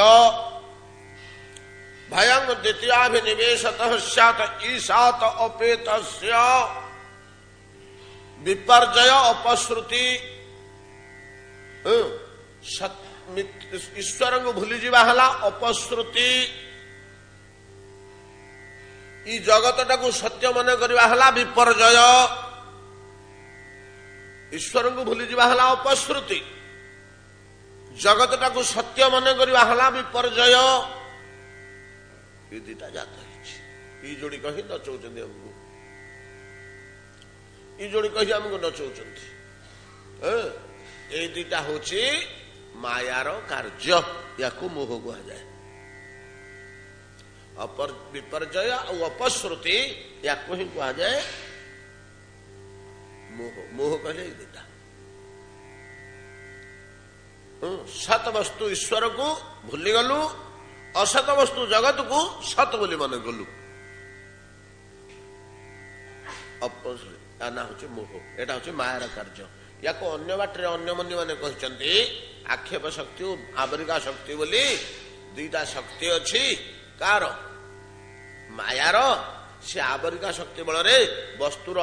भयं द्वितीयाभिनिवेशतः स्यात् ईशात अपेतस्य विपर्जय अपश्रुति ईश्वर को भूली जावा हला अपश्रुति ई जगतटा को सत्य मन करवा हला विपर्जय ईश्वर को भूली जावा हला अपश्रुति जगतटा को सत्य मन करवा हला विपर्जय ये दीटा जात है जोड़ी कही नचौचंदी हमको ये जोड़ी कही हमको नचौचंदी ये दीटा होची मायार कार्य या मोह कह जाए विपर्जय और अपश्रुति या ही कह जाए मोह मोह कहले दीटा सत वस्तु ईश्वर को भूली गलु असत वस्तु जगत को सत बोली मन गलु ना हूँ मोह एटा हूँ मायार कार्य या अन्य बाटे अन्य मनी मैंने कहते आक्षेप शक्ति आवरिका शक्ति बोली दुईटा शक्ति अच्छी कार मायार से आवरिका शक्ति बल वस्तुर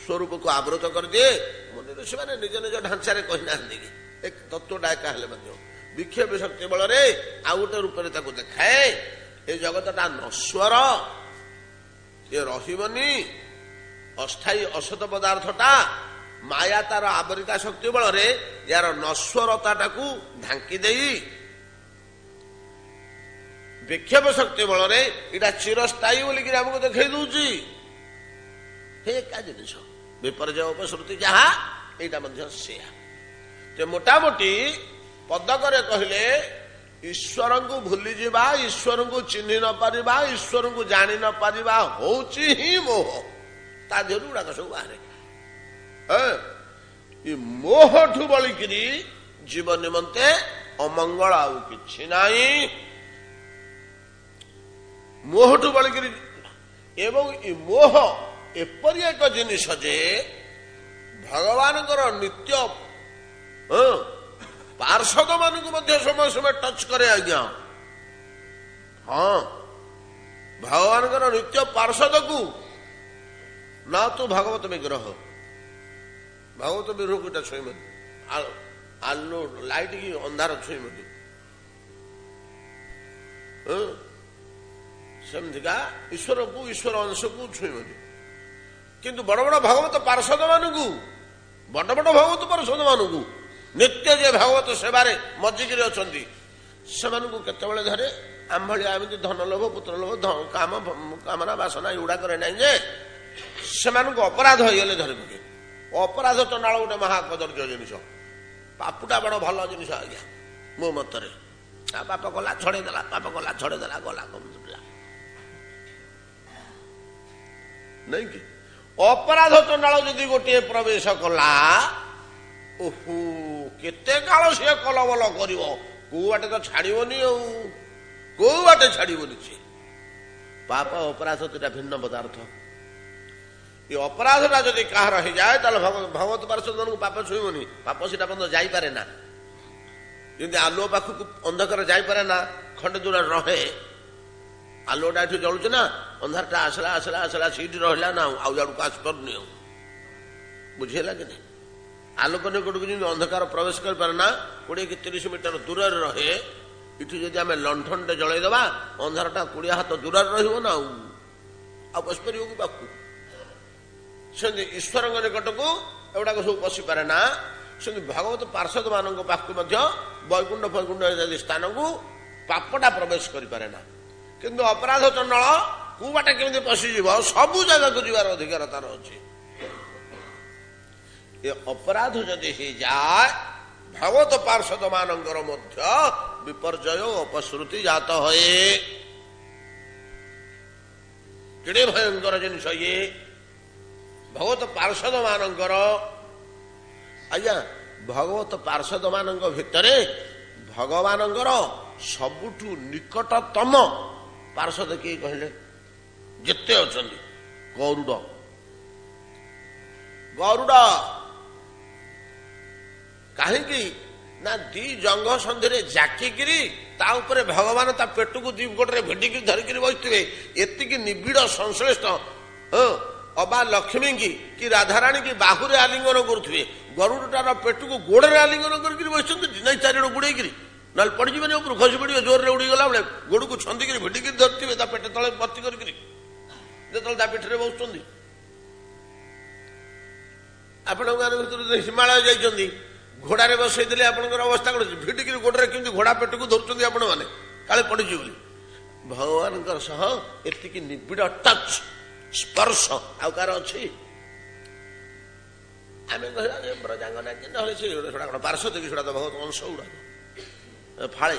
स्वरूप को आवृत कर दिए मन ऋषि मैंने निज निज ढांचारे कहना एक तत्वटा एका विक्षेप शक्ति बल आउ गोटे रूप देखाए ये जगतटा नश्वर ये रही अस्थायी असत पदार्थटा माया तार आवरिका शक्ति बल यार नश्वरता ढांकी दे विक्षेप शक्ति बल इटा चिरस्थायी बोलिक आमको देखा दूची एका जिनिस विपर्जय उपश्रुति जहाँ यहाँ मोटामोटी पदकरे कहले ईश्वर को भूली जावा ईश्वर को चिन्ह न पारिबा ईश्वर को जानी न पारिबा होची ही मोह ता देहरु गुड़ाक सब बाहर मोह ठू बलिकी जीवन निमंते अमंगल आउ कि नाई मोह ठू बलिकी एवं मोह एपरी एक जिनिस जे भगवान नित्य पार्षद मान समय समय टच करे आज्ञा हाँ भगवान नित्य पार्षद को ना तो भागवत विग्रह भागवत विग्रह को छुई मत आलो लाइट की अंधार छुई मत सेमतिका ईश्वर को ईश्वर अंश को छुई मत କିନ୍ତୁ ବଡ ବଡ ଭାଗବତ ପାର୍ଷଦ ମାନଙ୍କୁ, ବଡ ବଡ ଭାଗବତ ପାର୍ଷଦ ମାନଙ୍କୁ ନିତ୍ୟ ଯେ ଭାଗବତ ସେବାରେ ମଜିକିରି ଅଛନ୍ତି ସେମାନଙ୍କୁ କେତେବେଳେ ଧରେ? ଆମ ଭଳିଆ ଏମିତି ଧନ ଲୋଭ ପୁତ୍ର ଲୋଭ କାମନା ବାସନା ଏଗୁଡା କରେ ନାହିଁ ଯେ ସେମାନଙ୍କୁ ଅପରାଧ ହେଇଗଲେ ଧରି ପକେ। ଅପରାଧ ଚଣ୍ଡାଳ ଗୋଟେ ମହାକଦର୍ଯ୍ୟ ଜିନିଷ, ପାପୁଟା ବଡ ଭଲ ଜିନିଷ ଆଜ୍ଞା ମୋ ମତରେ। ପାପ କଲା ଛଡେଇ ଦେଲା, ପାପ କଲା ଛଡେଇ ଦେଲା, ଗଲା କମୁଥିଲା ନାଇଁ କି? ଅପରାଧ ଚଣ୍ଡାଳ ଯଦି ଗୋଟିଏ ପ୍ରବେଶ କଲା, ଓହୋ କେତେ କାଳ ସିଏ କଲବଲ କରିବ, କୋଉ ବାଟେ ତ ଛାଡିବନି, ଆଉ କୋଉ ବାଟେ ଛାଡିବନି ସେ। ପାପ ଅପରାଧ ଦୁଇଟା ଭିନ୍ନ ପଦାର୍ଥ। ଏ ଅପରାଧଟା ଯଦି କାହାର ହେଇଯାଏ ତାହେଲେ ଭଗବତ ପାର୍ଷଦମାନଙ୍କୁ ପାପ ଛୁଇଁବନି, ପାପ ସେଟା ପର୍ଯ୍ୟନ୍ତ ଯାଇପାରେ ନା। ଯେମିତି ଆଲୁଅ ପାଖକୁ ଅନ୍ଧକାର ଯାଇପାରେ ନା, ଖଣ୍ଡେ ଦୂର ରହେ। ଆଲୁଅଟା ଏଠି ଜଳୁଛି ନା, ଅନ୍ଧାରଟା ଆସିଲା ଆସିଲା ଆସିଲା ସେଇଠି ରହିଲା ନା, ଆଉ ଜାଡକୁ ଆସିପାରୁନି। ଆଉ ବୁଝିହେଲା କି ନାହିଁ? ଆଲୋକ ନିକଟକୁ ଯେମିତି ଅନ୍ଧକାର ପ୍ରବେଶ କରିପାରେ ନା, 20 କି 30 ମିଟର ଦୂରରେ ରହେ। ଏଠି ଯଦି ଆମେ ଲଣ୍ଠନଟେ ଜଳେଇଦେବା ଅନ୍ଧାରଟା 20 ହାତ ଦୂରରେ ରହିବ ନା, ଆଉ ପଶିପାରିବ କି ପାଖକୁ? ସେମିତି ଈଶ୍ୱରଙ୍କ ନିକଟକୁ ଏଗୁଡାକ ସବୁ ପଶିପାରେ ନା। ସେମିତି ଭଗବତ ପାର୍ଷଦ ମାନଙ୍କ ପାଖକୁ ମଧ୍ୟ ବୈକୁଣ୍ଠ ଫୈକୁଣ୍ଠ ଇତ୍ୟାଦି ସ୍ଥାନକୁ ପାପଟା ପ୍ରବେଶ କରିପାରେ ନା। କିନ୍ତୁ ଅପରାଧ ଚଣ୍ଡଳ କୋଉ ବାଟେ କେମିତି ପଶିଯିବ, ସବୁ ଜାଗାକୁ ଯିବାର ଅଧିକାର ତାର ଅଛି। ଏ ଅପରାଧ ଯଦି ହେଇଯାଏ ଭଗବତ ପାର୍ଷଦ ମାନଙ୍କର ମଧ୍ୟ ବିପର୍ଯ୍ୟୟ ଅପଶ୍ରୁତି ଜାତ ହୁଏ। କେଡ଼େ ଭୟଙ୍କର ଜିନିଷ ଇଏ ଭଗବତ ପାର୍ଷଦ ମାନଙ୍କର। ଆଜ୍ଞା ଭଗବତ ପାର୍ଷଦ ମାନଙ୍କ ଭିତରେ ଭଗବାନଙ୍କର ସବୁଠୁ ନିକଟତମ ପାର୍ଷଦ କିଏ କହିଲେ? ଯେତେ ଅଛନ୍ତି ଗରୁଡ। ଗରୁଡ କାହିଁକି ନା ଦି ଜଙ୍ଘ ସନ୍ଧିରେ ଜାକିକିରି ତା ଉପରେ ଭଗବାନ ତା ପେଟକୁ ଦି ଗୋଟରେ ଭିଡିକି ଧରିକିରି ବସିଥିବେ। ଏତିକି ନିବିଡ଼ ସଂଶ୍ଳିଷ୍ଟ ଅବା ଲକ୍ଷ୍ମୀ କି ରାଧାରାଣୀ କି ବାହୁରେ ଆଲିଙ୍ଗନ କରୁଥିବେ, ଗରୁଡଟାର ପେଟକୁ ଗୋଡରେ ଆଲିଙ୍ଗନ କରିକି ବସିଛନ୍ତି, ନାଇଁ ଚାରିଆଡୁ ଗୁଡେଇକିରି, ନହେଲେ ପଡିଯିବେନି ଉପରୁ, ଖସି ପଡିବ। ଜୋରରେ ଉଡିଗଲା ବେଳେ ଗୋଡକୁ ଛନ୍ଦିକିରି ଭିଡିକିରି ଧରିଥିବେ ତା ପେଟ ତଳେ ଭର୍ତ୍ତି କରିକିରି, ଯେତେବେଳେ ତା ପିଠରେ ବସୁଛନ୍ତି। ଆପଣଙ୍କ ମାନଙ୍କ ଭିତରେ ହିମାଳୟ ଯାଇଛନ୍ତି, ଘୋଡାରେ ବସେଇ ଦେଲେ ଆପଣଙ୍କର ଅବସ୍ଥା କଣ? ଭିଡିକିରି ଗୋଡରେ କେମିତି ଘୋଡା ପେଟକୁ ଧରୁଛନ୍ତି ଆପଣ ମାନେ, କାଳେ ପଡିଯିବ ବୋଲି। ଭଗବାନଙ୍କର ସହ ଏତିକି ନିବିଡ଼ ଟଚ୍ ସ୍ପର୍ଶ ଆଉ କାହାର ଅଛି? ଆମେ କହିବା ଯେ ବ୍ରଜାଙ୍ଗନା କି ନହେଲେ ସେ ସେଟା କଣ ପାର୍ଶ୍ୱ ଦେଖି ସେଟା ତ ଭଗବତ ଅଂଶ ଗୁଡାକ ଫାଳେ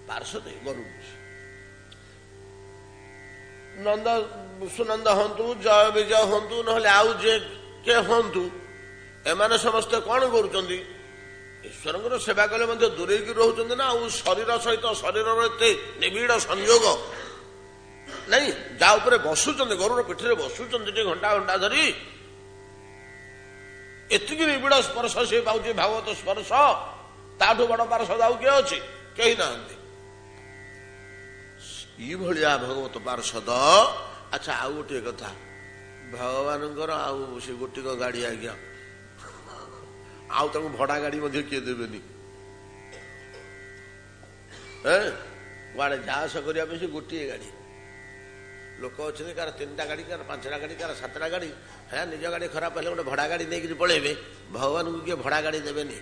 ପାର୍ଶ୍ୱ ଦେଖି ଗରୁଡ। ନନ୍ଦ ସୁନନ୍ଦ ହୁଅନ୍ତୁ, ଜୟ ବିଜୟ ହୁଅନ୍ତୁ, ନହେଲେ ଆଉ ଯେ କିଏ ହୁଅନ୍ତୁ, ଏମାନେ ସମସ୍ତେ କଣ କରୁଛନ୍ତି? ଈଶ୍ୱରଙ୍କର ସେବା କଲେ ମଧ୍ୟ ଦୂରେଇକି ରହୁଛନ୍ତି ନା। ଆଉ ଶରୀର ସହିତ ଶରୀରର ଏତେ ନିବିଡ଼ ସଂଯୋଗ ନାଇଁ। ଯାହା ଉପରେ ବସୁଛନ୍ତି, ଗରୁଡ ପିଠିରେ ବସୁଛନ୍ତି ଟିକେ ଘଣ୍ଟା ଘଣ୍ଟା ଧରି, ଏତିକି ନିବିଡ଼ ସ୍ପର୍ଶ ସେ ପାଉଛି, ଭାଗବତ ସ୍ପର୍ଶ। ତାଠୁ ବଡ ପାର୍ଷଦ ଆଉ କିଏ ଅଛି? କେହି ନାହାନ୍ତି। ଏଇଭଳିଆ ଭଗବତ ପାର୍ଷଦ। ଆଚ୍ଛା ଆଉ ଗୋଟିଏ କଥା, ଭଗବାନଙ୍କର ଆଉ ସେ ଗୋଟିକ ଗାଡି ଆଜ୍ଞା, ଆଉ ତାଙ୍କୁ ଭଡା ଗାଡି ମଧ୍ୟ କିଏ ଦେବେନି। କୁଆଡେ ଯା ଆସ କରିବା ପାଇଁ ସେ ଗୋଟିଏ ଗାଡି। ଲୋକ ଅଛନ୍ତି କାହାର 3ଟା ଗାଡି, କାହାର 5ଟା ଗାଡି, କାହାର 7ଟା ଗାଡି। ହ্যাঁ ନିଜ ଗାଡି ଖରାପ ହେଲେ ଗୋଟେ ଭଡା ଗାଡି ନେଇକିରି ପଳେଇବେ। ଭଗବାନଙ୍କୁ କିଏ ଭଡା ଗାଡି ଦେବେନି।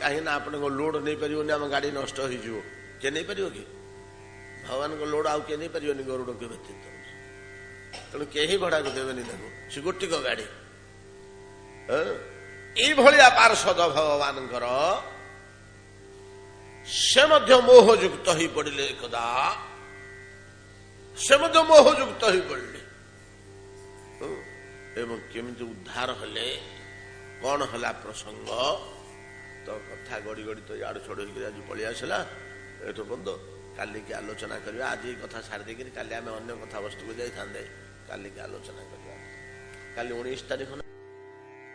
କାହିଁକି ନା ଆପଣଙ୍କ ଲୋଡ ନେଇପାରିବନି, ଆମ ଗାଡି ନଷ୍ଟ ହେଇଯିବ। କିଏ ନେଇପାରିବ କି? ଭଗବାନଙ୍କ ଲୋଡ ଆଉ କିଏ ନେଇପାରିବନି ଗରୁଡଙ୍କ ବ୍ୟତୀତ। ତେଣୁ କେହି ଭଡାକୁ ଦେବେନି ତାକୁ, ସେ ଗୋଟିକ ଗାଡି। ଏଇଭଳିଆ ପାର୍ଷଦ ଭଗବାନଙ୍କର। ସେ ମଧ୍ୟ ମୋହଯୁକ୍ତ ହେଇ ପଡିଲେ ଏକଦା, ସେ ମଧ୍ୟ ମୋହଯୁକ୍ତ ହେଇ ପଡିଲେ। ଏବଂ କେମିତି ଉଦ୍ଧାର ହେଲେ, କଣ ହେଲା ପ୍ରସଙ୍ଗ, ତ କଥା ଗଡି ଗଡି ତ ଇଆଡୁ ଛଡ ହେଇକିରି ଆଜି ପଳେଇ ଆସିଲା। ଏଠୁ ବନ୍ଦ, କାଲିକି ଆଲୋଚନା କରିବା। ଆଜି ଏଇ କଥା ଛାଡ଼ି ଦେଇକିରି କାଲି ଆମେ ଅନ୍ୟ କଥା ବସ୍ତୁକୁ ଯାଇଥାନ୍ତେ। କାଲିକି ଆଲୋଚନା କରିବା। କାଲି 19 ତାରିଖ।